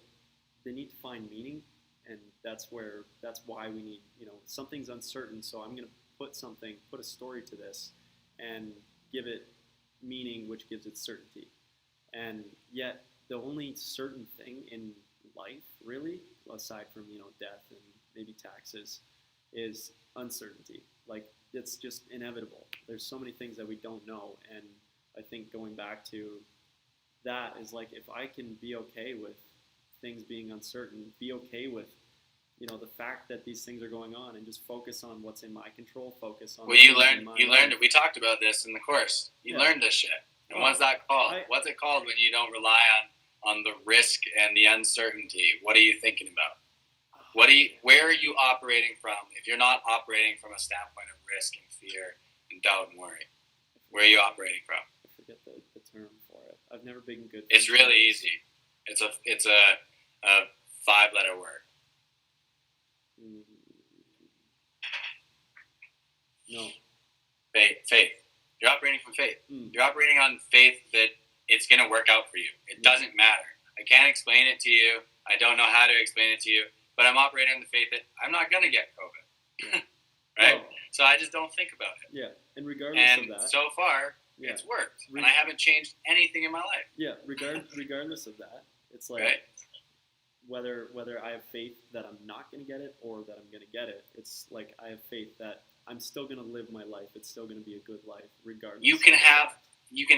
[SPEAKER 3] they need to find meaning, and that's why we need, something's uncertain, so I'm going to put a story to this and give it meaning, which gives it certainty. And yet the only certain thing in life, really, aside from, death and maybe taxes, is uncertainty. Like, it's just inevitable. There's so many things that we don't know, and I think going back to that is like, if I can be okay with things being uncertain, be okay with, the fact that these things are going on, and just focus on what's in my control, focus on.
[SPEAKER 4] Well, you learned it. We talked about this in the course. You learned this shit. And what's that called? What's it called when you don't rely on the risk and the uncertainty? What are you thinking about? Where are you operating from? If you're not operating from a standpoint of risk and fear and doubt and worry, where are you operating from?
[SPEAKER 3] I forget the term for it. I've never been good.
[SPEAKER 4] It's really easy. It's a 5-letter word.
[SPEAKER 3] No.
[SPEAKER 4] Faith. You're operating from faith.
[SPEAKER 3] Mm.
[SPEAKER 4] You're operating on faith that it's going to work out for you. It doesn't matter. I can't explain it to you. I don't know how to explain it to you. But I'm operating on the faith that I'm not going to get COVID.
[SPEAKER 3] Yeah.
[SPEAKER 4] Right?
[SPEAKER 3] Well,
[SPEAKER 4] So I just don't think about it.
[SPEAKER 3] yeah, and regardless
[SPEAKER 4] And
[SPEAKER 3] of that,
[SPEAKER 4] so far,
[SPEAKER 3] yeah,
[SPEAKER 4] it's worked. And I haven't changed anything in my life.
[SPEAKER 3] yeah, regardless of that, it's like
[SPEAKER 4] Right?
[SPEAKER 3] whether I have faith that I'm not going to get it or that I'm going to get it. It's like I have faith that I'm still going to live my life. It's still going to be a good life, regardless.
[SPEAKER 4] You can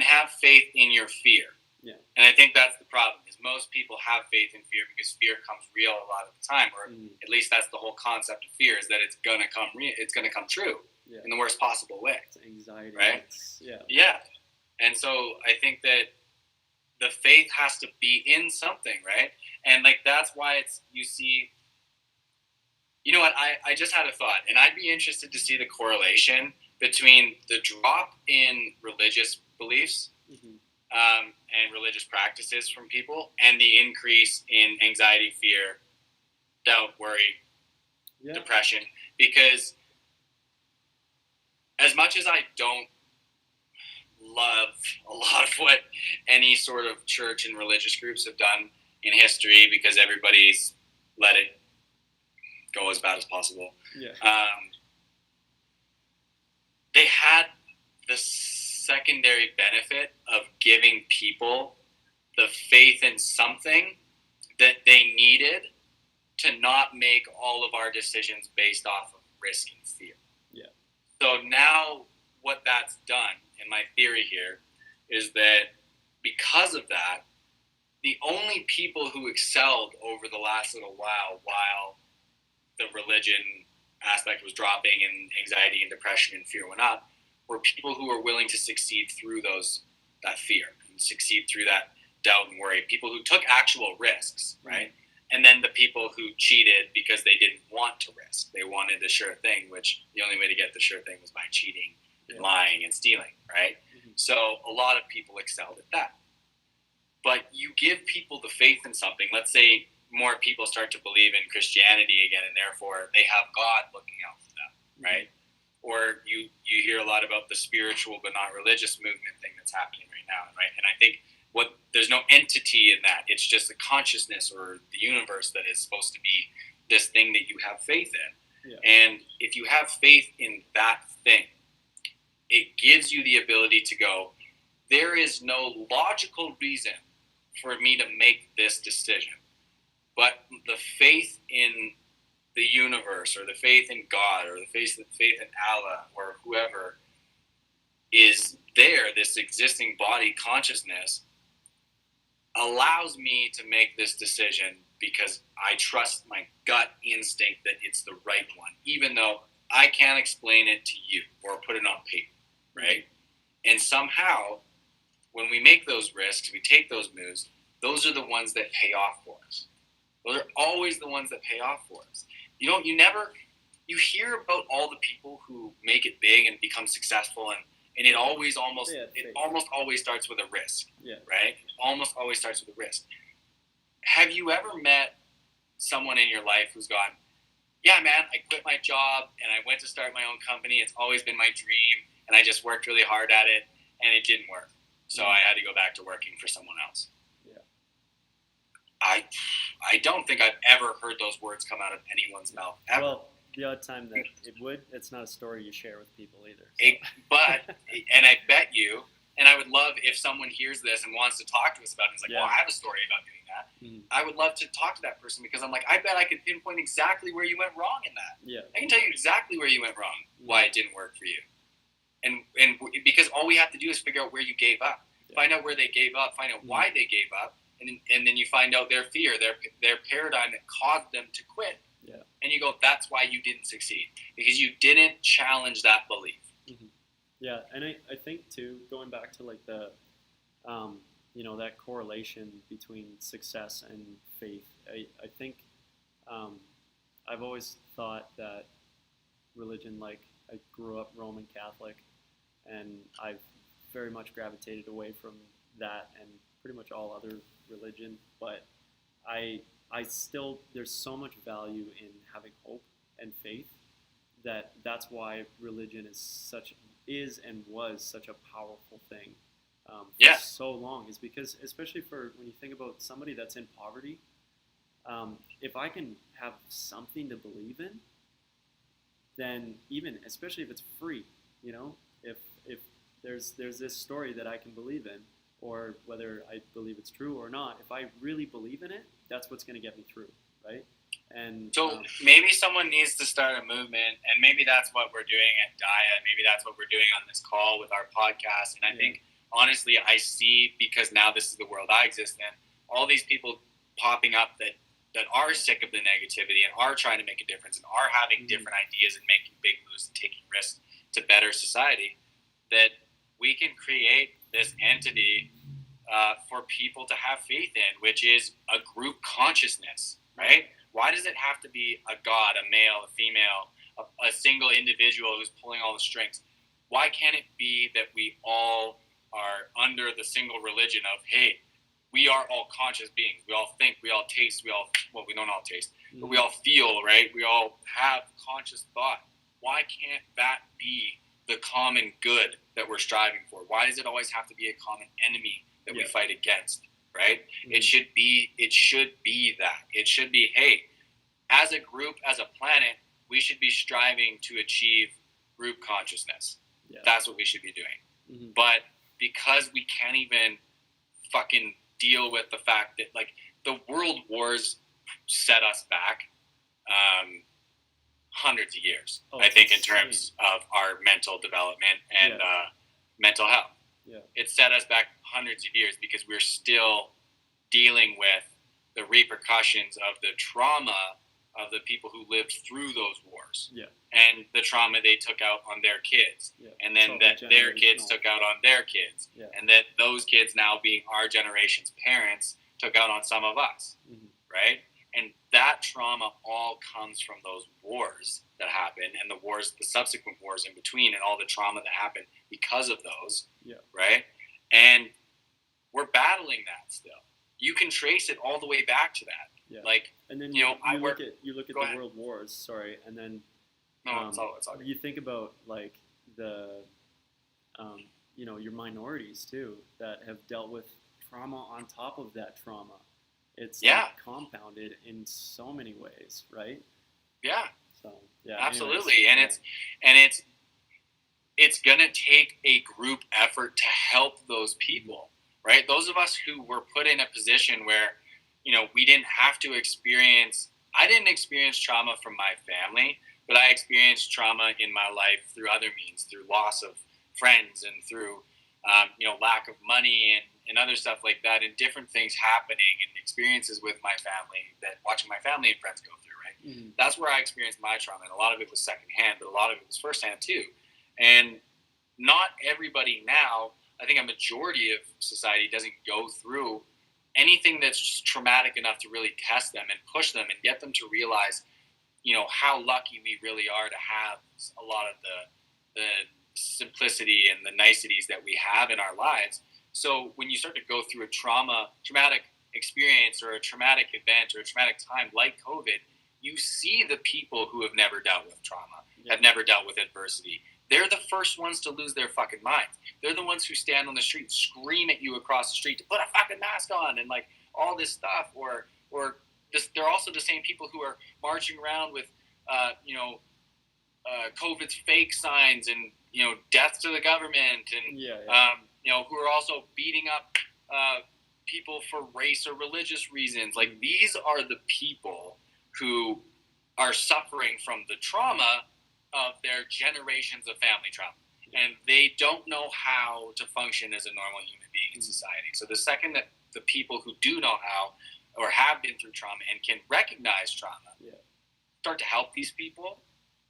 [SPEAKER 4] have faith in your fear.
[SPEAKER 3] Yeah.
[SPEAKER 4] And I think that's the problem, is most people have faith in fear because fear comes real a lot of the time, or at least that's the whole concept of fear, is that it's gonna come true
[SPEAKER 3] Yeah.
[SPEAKER 4] in the worst possible way.
[SPEAKER 3] It's anxiety,
[SPEAKER 4] Right?
[SPEAKER 3] Yeah.
[SPEAKER 4] Yeah. And so I think that the faith has to be in something, right? And like that's why it's, you see, you know what, I just had a thought, and I'd be interested to see the correlation between the drop in religious beliefs
[SPEAKER 3] Mm-hmm.
[SPEAKER 4] and religious practices from people, and the increase in anxiety, fear, doubt, worry,
[SPEAKER 3] Yeah.
[SPEAKER 4] depression. Because as much as I don't love a lot of what any sort of church and religious groups have done in history, because everybody's let it go as bad as possible,
[SPEAKER 3] Yeah.
[SPEAKER 4] they had the secondary benefit of giving people the faith in something that they needed to not make all of our decisions based off of risk and fear.
[SPEAKER 3] Yeah.
[SPEAKER 4] So now what that's done, in my theory here, is that because of that, the only people who excelled over the last little while the religion aspect was dropping and anxiety and depression and fear went up, were people who were willing to succeed through that fear and succeed through that doubt and worry. People who took actual risks, right? And then the people who cheated because they didn't want to risk. They wanted the sure thing, which the only way to get the sure thing was by cheating and lying and stealing, right? Mm-hmm. So a lot of people excelled at that. But you give people the faith in something. Let's say more people start to believe in Christianity again, and therefore they have God looking out for them, right? Or you hear a lot about the spiritual but not religious movement thing that's happening right now, right? And I think there's no entity in that. It's just a consciousness or the universe that is supposed to be this thing that you have faith in. Yeah. And if you have faith in that thing, it gives you the ability to go, there is no logical reason for me to make this decision. But the faith in the universe or the faith in God or the faith in Allah or whoever is there, this existing body consciousness, allows me to make this decision because I trust my gut instinct that it's the right one, even though I can't explain it to you or put it on paper, right? And somehow, when we make those risks, we take those moves, those are the ones that pay off for us. Those are always the ones that pay off for us. You hear about all the people who make it big and become successful and it almost always starts with a risk, right? It almost always starts with a risk. Have you ever met someone in your life who's gone, yeah, man, I quit my job and I went to start my own company. It's always been my dream and I just worked really hard at it and it didn't work. So I had to go back to working for someone else. Yeah. I don't think I've ever heard those words come out of anyone's mouth ever.
[SPEAKER 3] Well, the odd time that it would, it's not a story you share with people either.
[SPEAKER 4] So. And I bet you, and I would love if someone hears this and wants to talk to us about it, it's like, well, I have a story about doing that. Mm-hmm. I would love to talk to that person because I'm like, I bet I could pinpoint exactly where you went wrong in that. Yeah. I can tell you exactly where you went wrong, why it didn't work for you. And because all we have to do is figure out where you gave up. Yeah. Find out where they gave up, find out why they gave up, and then you find out their fear, their paradigm that caused them to quit. Yeah. And you go, that's why you didn't succeed. Because you didn't challenge that belief.
[SPEAKER 3] Mm-hmm. Yeah, and I think, too, going back to, like, the, that correlation between success and faith, I think I've always thought that religion, like, I grew up Roman Catholic, and I've very much gravitated away from that and pretty much all other religion, but I still, there's so much value in having hope and faith that's why religion is and was such a powerful thing for so long, is because, especially for when you think about somebody that's in poverty, if I can have something to believe in, then even, especially if it's free, if there's this story that I can believe in, or whether I believe it's true or not, if I really believe in it, that's what's going to get me through, right? And
[SPEAKER 4] so maybe someone needs to start a movement, and maybe that's what we're doing at Dia, maybe that's what we're doing on this call with our podcast. And I think, honestly, I see, because now this is the world I exist in, all these people popping up that are sick of the negativity and are trying to make a difference and are having different ideas and making big moves and taking risks to better society, that we can create this entity for people to have faith in, which is a group consciousness, right? Why does it have to be a God, a male, a female, a single individual who's pulling all the strings? Why can't it be that we all are under the single religion of, hey, we are all conscious beings. We all think, we all taste, we don't all taste, but we all feel, right? We all have conscious thought. Why can't that be the common good that we're striving for? Why does it always have to be a common enemy that we fight against, right? It should be that. It should be, hey, as a group, as a planet, we should be striving to achieve group consciousness. Yeah. That's what we should be doing. Mm-hmm. But because we can't even fucking deal with the fact that, like, the world wars set us back hundreds of years, I think, in terms of our mental development and mental health. Yeah. It set us back
[SPEAKER 2] hundreds of years because we're still dealing with the repercussions of the trauma of the people who lived through those wars.
[SPEAKER 3] Yeah.
[SPEAKER 2] And the trauma they took out on their kids.
[SPEAKER 3] Yeah.
[SPEAKER 2] And then
[SPEAKER 3] So
[SPEAKER 2] that their kids
[SPEAKER 3] generational.
[SPEAKER 2] took out on their kids.
[SPEAKER 3] Yeah.
[SPEAKER 2] And that those kids now being our generation's parents took out on some of us.
[SPEAKER 3] Mhm.
[SPEAKER 2] Right? And that trauma all comes from those wars that happened and the subsequent wars in between and all the trauma that happened because of those.
[SPEAKER 3] Yeah.
[SPEAKER 2] Right? And we're battling that still. You can trace it all the way back to that.
[SPEAKER 3] Yeah.
[SPEAKER 2] Like,
[SPEAKER 3] and then
[SPEAKER 2] you know,
[SPEAKER 3] you look at the
[SPEAKER 2] Go ahead.
[SPEAKER 3] world wars. Sorry, and then
[SPEAKER 2] no, it's all good.
[SPEAKER 3] you think about like the you know, your minorities too that have dealt with trauma on top of that trauma. It's like compounded in so many ways, right?
[SPEAKER 2] Yeah.
[SPEAKER 3] So yeah,
[SPEAKER 2] Absolutely.
[SPEAKER 3] anyways,
[SPEAKER 2] And it's gonna take a group effort to help those people, right? Those of us who were put in a position where, you know, we didn't have to experience. I didn't experience trauma from my family, but I experienced trauma in my life through other means, through loss of friends and through, you know, lack of money and other stuff like that, and different things happening and experiences with my family that watching my family and friends go through, right?
[SPEAKER 3] Mm-hmm.
[SPEAKER 2] That's where I experienced my trauma, and a lot of it was secondhand, but a lot of it was firsthand too. And not everybody now, I think a majority of society doesn't go through anything that's traumatic enough to really test them and push them and get them to realize, you know, how lucky we really are to have a lot of the simplicity and the niceties that we have in our lives. So when you start to go through a traumatic experience or a traumatic event or a traumatic time like COVID, you see the people who have never dealt with trauma, have never dealt with adversity. They're the first ones to lose their fucking minds. They're the ones who stand on the street and scream at you across the street to put a fucking mask on and like all this stuff. Or they're also the same people who are marching around with, COVID's fake signs and, you know, death to the government and, you know, who are also beating up people for race or religious reasons. Like, these are the people who are suffering from the trauma of their generations of family trauma. And they don't know how to function as a normal human being in society. So the second that the people who do know how or have been through trauma and can recognize trauma start to help these people,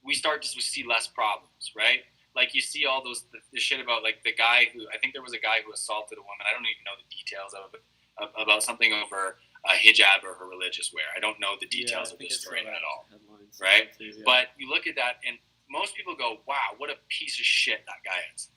[SPEAKER 2] we start to see less problems, right? Like, you see all those the shit about, like, the guy who, I think there was a guy who assaulted a woman. I don't even know the details of it, about something over a hijab or her religious wear. I don't know the details of this story at all, right? But you look at that, and most people go, wow, what a piece of shit that guy is,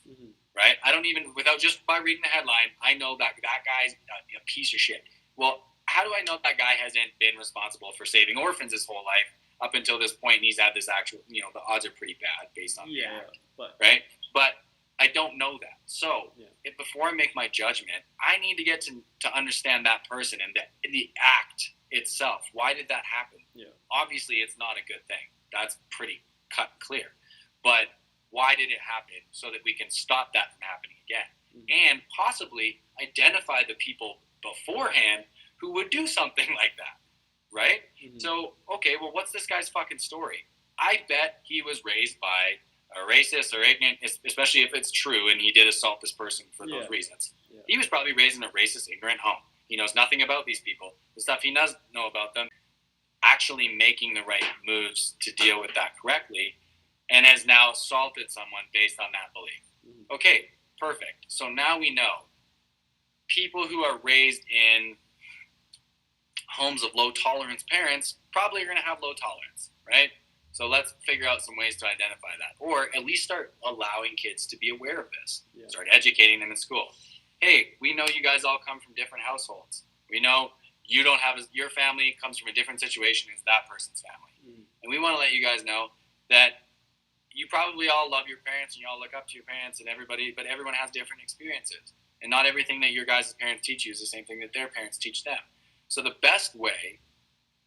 [SPEAKER 2] right? I don't even, just by reading the headline, I know that guy's a piece of shit. Well, how do I know that guy hasn't been responsible for saving orphans his whole life up until this point, and he's had this actual, you know, the odds are pretty bad based on the act, right? But I don't know that. So before I make my judgment, I need to get to understand that person and the act itself. Why did that happen? Obviously, it's not a good thing. That's pretty cut and clear. But why did it happen so that we can stop that from happening again? And possibly identify the people beforehand who would do something like that, right? So, okay, well, what's this guy's fucking story? I bet he was raised by a racist or ignorant, especially if it's true and he did assault this person for those reasons. He was probably raised in a racist, ignorant home. He knows nothing about these people. The stuff he does know about them, actually making the right moves to deal with that correctly, and has now assaulted someone based on that belief. Okay, perfect. So now we know people who are raised in homes of low tolerance parents probably are going to have low tolerance, right? So let's figure out some ways to identify that, or at least start allowing kids to be aware of this. Start educating them in school. Hey, we know you guys all come from different households. We know you don't have your family comes from a different situation as that person's family, and we want to let you guys know that you probably all love your parents and you all look up to your parents and everybody, but everyone has different experiences, and not everything that your guys' parents teach you is the same thing that their parents teach them. So the best way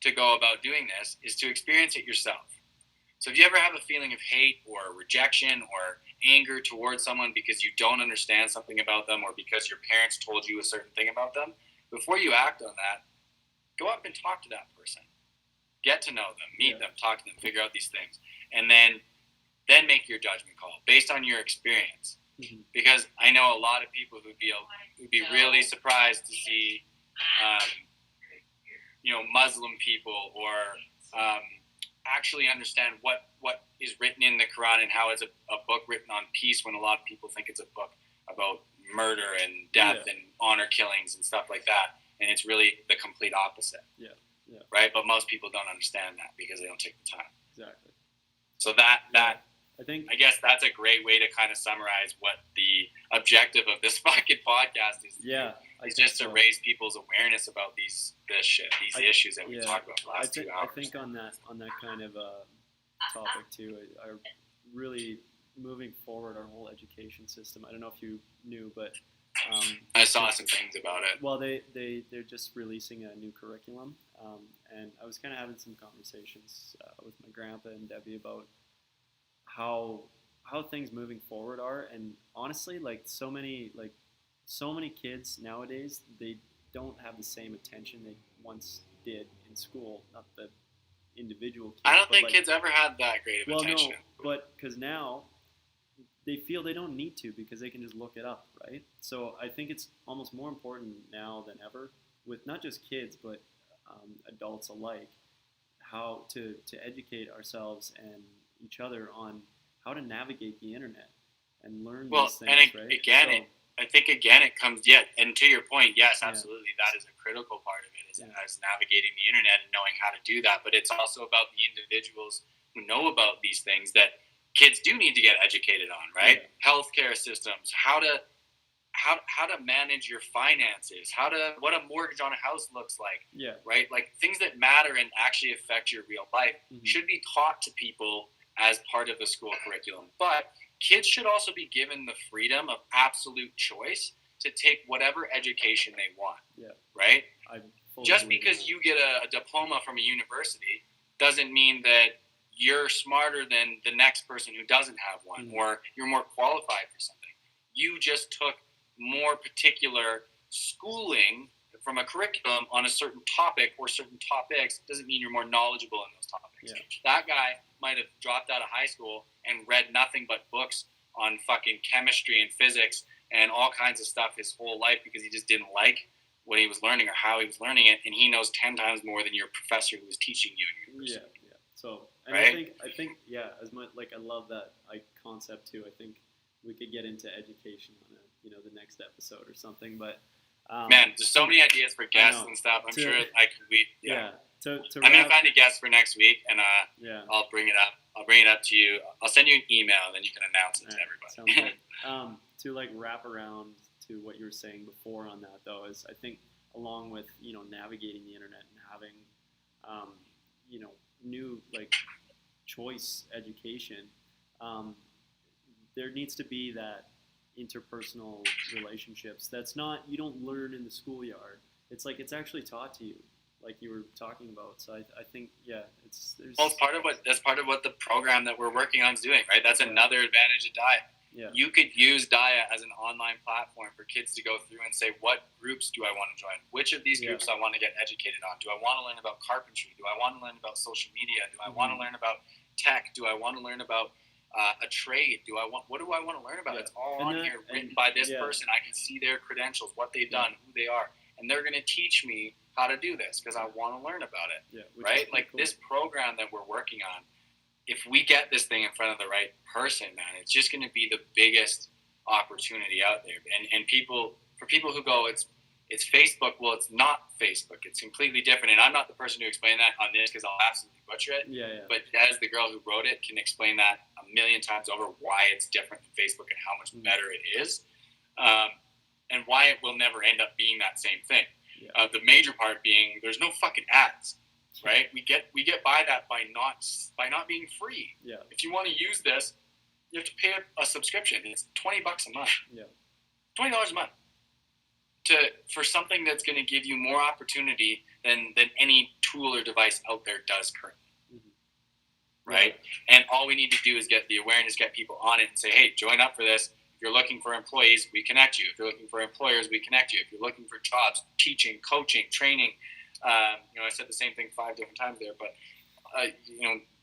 [SPEAKER 2] to go about doing this is to experience it yourself. So if you ever have a feeling of hate or rejection or anger towards someone because you don't understand something about them or because your parents told you a certain thing about them, before you act on that, go up and talk to that person. Get to know them, meet them, talk to them, figure out these things. And then make your judgment call based on your experience. because I know a lot of people who'd be really surprised to see, Muslim people or actually understand what is written in the Quran and how it's a book written on peace when a lot of people think it's a book about murder and death and honor killings and stuff like that. And it's really the complete opposite. Yeah. Right? But most people don't understand that because they don't take the time.
[SPEAKER 3] Exactly.
[SPEAKER 2] So I guess that's a great way to kind of summarize what the objective of this fucking podcast is.
[SPEAKER 3] Yeah.
[SPEAKER 2] It's just to raise people's awareness about this shit, these issues that we talked about the last 2 hours.
[SPEAKER 3] I think on that kind of topic too, I really moving forward our whole education system. I don't know if you knew, but
[SPEAKER 2] I saw some things about it.
[SPEAKER 3] Well, they're just releasing a new curriculum, and I was kind of having some conversations with my grandpa and Debbie about how things moving forward are, and honestly, so many kids nowadays, they don't have the same attention they once did in school. Not the individual kids.
[SPEAKER 2] I don't think kids ever had that great of attention.
[SPEAKER 3] No, but because now they feel they don't need to because they can just look it up, right? So I think it's almost more important now than ever with not just kids but adults alike, how to educate ourselves and each other on how to navigate the internet and learn these things, right?
[SPEAKER 2] I think it comes, and to your point, yes, absolutely, that is a critical part of it, is navigating the internet and knowing how to do that. But it's also about the individuals who know about these things that kids do need to get educated on, right? Yeah. Healthcare systems, how to manage your finances, what a mortgage on a house looks like, right? Like things that matter and actually affect your real life should be taught to people as part of the school curriculum. But kids should also be given the freedom of absolute choice to take whatever education they want, right? Just because you get a diploma from a university doesn't mean that you're smarter than the next person who doesn't have one, or you're more qualified for something. You just took more particular schooling from a curriculum on a certain topic or certain topics. Doesn't mean you're more knowledgeable in those topics. That guy might have dropped out of high school and read nothing but books on fucking chemistry and physics and all kinds of stuff his whole life because he just didn't like what he was learning or how he was learning it, and he knows 10 times more than your professor who was teaching you in university.
[SPEAKER 3] So, and
[SPEAKER 2] right?
[SPEAKER 3] I think, as much I love that concept too. I think we could get into education on the next episode or something. But
[SPEAKER 2] man, there's so many ideas for guests and stuff. I'm sure I'm gonna find a guest for next week, and I'll bring it up. I'll bring it up to you. I'll send you an email, and then you can announce it to everybody.
[SPEAKER 3] Sounds good. To wrap around to what you were saying before on that, though, is I think along with navigating the internet and having new choice education, there needs to be that interpersonal relationships. That's not, you don't learn in the schoolyard. It's actually taught to you, like you were talking about. So I think it's
[SPEAKER 2] part of what the program that we're working on is doing, right? That's another advantage of DIA. You could use DIA as an online platform for kids to go through and say, what groups do I want to join? Which of these groups I want to get educated on? Do I want to learn about carpentry? Do I want to learn about social media? Do I want to learn about tech? Do I want to learn about a trade? What do I want to learn about? It's all on here, written by this person. I can see their credentials, what they've done, who they are, and they're going to teach me how to do this because I want to learn about it. Right? Cool. This program that we're working on, if we get this thing in front of the right person, man, it's just going to be the biggest opportunity out there. And for people who go, it's Facebook. Well, it's not Facebook. It's completely different. And I'm not the person to explain that on this because I'll absolutely butcher it. But as the girl who wrote it can explain that a million times over, why it's different than Facebook and how much better it is, and why it will never end up being that same thing. The major part being there's no fucking ads. Right, we get by that by not being free. If you want to use this, you have to pay a subscription. It's $20 a month. $20 a month for something that's going to give you more opportunity than any tool or device out there does currently. Right, and all we need to do is get the awareness, get people on it, and say, hey, join up for this. If you're looking for employees, we connect you. If you're looking for employers, we connect you. If you're looking for jobs, teaching, coaching, training. I said the same thing 5 different times there, but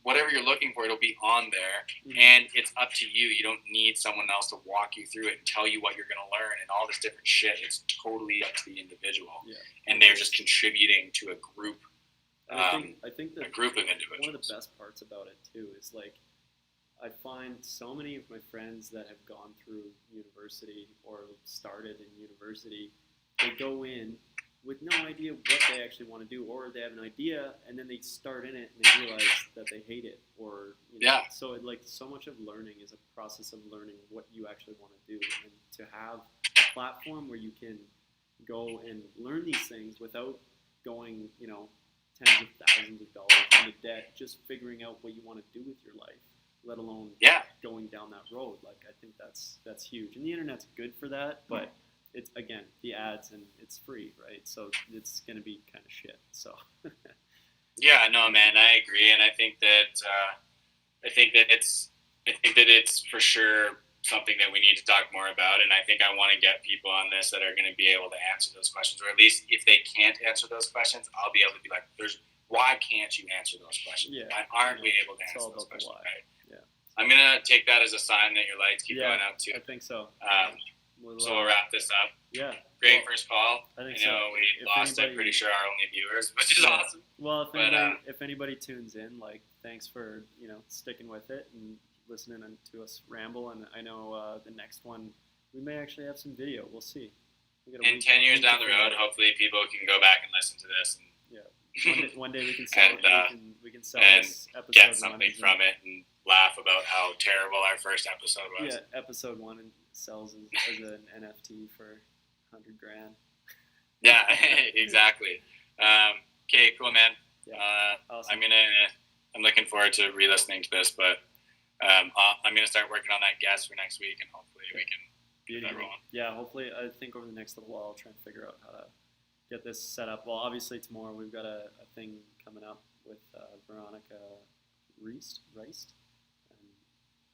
[SPEAKER 4] whatever you're looking for, it'll be on there,
[SPEAKER 3] Mhm.
[SPEAKER 4] and it's up to you. You don't need someone else to walk you through it and tell you what you're going to learn and all this different shit. It's totally up to the individual,
[SPEAKER 3] Yeah.
[SPEAKER 4] and they're just contributing to a group,
[SPEAKER 3] And I think that
[SPEAKER 4] a group of
[SPEAKER 3] one
[SPEAKER 4] individuals.
[SPEAKER 3] of the best parts about it too is like I find so many of my friends that have gone through university or started in university, they go in with no idea what they actually want to do, or they have an idea and then they start in it and they realize that they hate it, or
[SPEAKER 4] Yeah.
[SPEAKER 3] So it, like so much of learning is a process of learning what you actually want to do, and to have a platform where you can go and learn these things without going, tens of thousands of dollars into debt, just figuring out what you want to do with your life, let alone
[SPEAKER 4] Yeah.
[SPEAKER 3] going down that road. Like I think that's huge, and the internet's good for that, but it's again the ads and it's free, right? So it's gonna be kind of shit. So
[SPEAKER 4] Yeah, no, man, I agree, and I think that it's for sure something that we need to talk more about, and I think I want to get people on this that are going to be able to answer those questions, or at least if they can't answer those questions, I'll be able to be like, why can't you answer those questions?
[SPEAKER 3] Yeah.
[SPEAKER 4] Why aren't we able to
[SPEAKER 3] It's
[SPEAKER 4] answer
[SPEAKER 3] all
[SPEAKER 4] those
[SPEAKER 3] about the
[SPEAKER 4] questions?
[SPEAKER 3] why.
[SPEAKER 4] Right?
[SPEAKER 3] Yeah.
[SPEAKER 4] I'm gonna take that as a sign that your lights keep
[SPEAKER 3] Yeah,
[SPEAKER 4] going up too.
[SPEAKER 3] I think so.
[SPEAKER 4] So we'll wrap this up.
[SPEAKER 3] Yeah.
[SPEAKER 4] Great
[SPEAKER 3] Well,
[SPEAKER 4] first call.
[SPEAKER 3] I think
[SPEAKER 4] You know,
[SPEAKER 3] so.
[SPEAKER 4] we
[SPEAKER 3] If
[SPEAKER 4] lost, I'm
[SPEAKER 3] anybody-
[SPEAKER 4] pretty sure, our only viewers, which is
[SPEAKER 3] Yeah.
[SPEAKER 4] awesome.
[SPEAKER 3] Well,
[SPEAKER 4] But,
[SPEAKER 3] if anybody tunes in, like, thanks for sticking with it and listening to us ramble. And I know the next one we may actually have some video. We'll see. We got a
[SPEAKER 4] And
[SPEAKER 3] week-
[SPEAKER 4] 10 years
[SPEAKER 3] week to
[SPEAKER 4] down the
[SPEAKER 3] figure
[SPEAKER 4] road,
[SPEAKER 3] it out.
[SPEAKER 4] hopefully people can go back and listen to this and
[SPEAKER 3] One day we can sell
[SPEAKER 4] And,
[SPEAKER 3] we can sell
[SPEAKER 4] and
[SPEAKER 3] this episode
[SPEAKER 4] get
[SPEAKER 3] one
[SPEAKER 4] something
[SPEAKER 3] as
[SPEAKER 4] from it and laugh about how terrible our first episode was.
[SPEAKER 3] Yeah, episode one and sells as an NFT for $100,000.
[SPEAKER 4] Yeah, exactly. Okay, cool, man.
[SPEAKER 3] Yeah. Awesome.
[SPEAKER 4] I'm looking forward to re-listening to this, but I'm gonna start working on that guest for next week, and hopefully we can get that rolling.
[SPEAKER 3] Yeah, hopefully, I think over the next little while I'll try and figure out how to get this set up. Well, obviously tomorrow we've got a thing coming up with Veronica Reist, and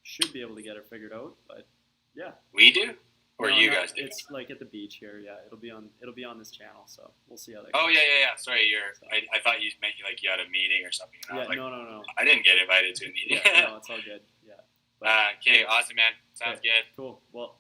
[SPEAKER 3] should be able to get it figured out. But yeah,
[SPEAKER 4] We do, or
[SPEAKER 3] No,
[SPEAKER 4] you
[SPEAKER 3] no,
[SPEAKER 4] guys do.
[SPEAKER 3] It's like at the beach here. Yeah, it'll be on this channel, so we'll see how that
[SPEAKER 4] Oh
[SPEAKER 3] goes.
[SPEAKER 4] yeah. Sorry, I thought you meant you had a meeting or something. And I
[SPEAKER 3] Yeah,
[SPEAKER 4] was like,
[SPEAKER 3] no.
[SPEAKER 4] I didn't get invited to a meeting.
[SPEAKER 3] Yeah, no, it's all good. Yeah. But-
[SPEAKER 4] Okay, awesome, man. Sounds good.
[SPEAKER 3] Cool. Well,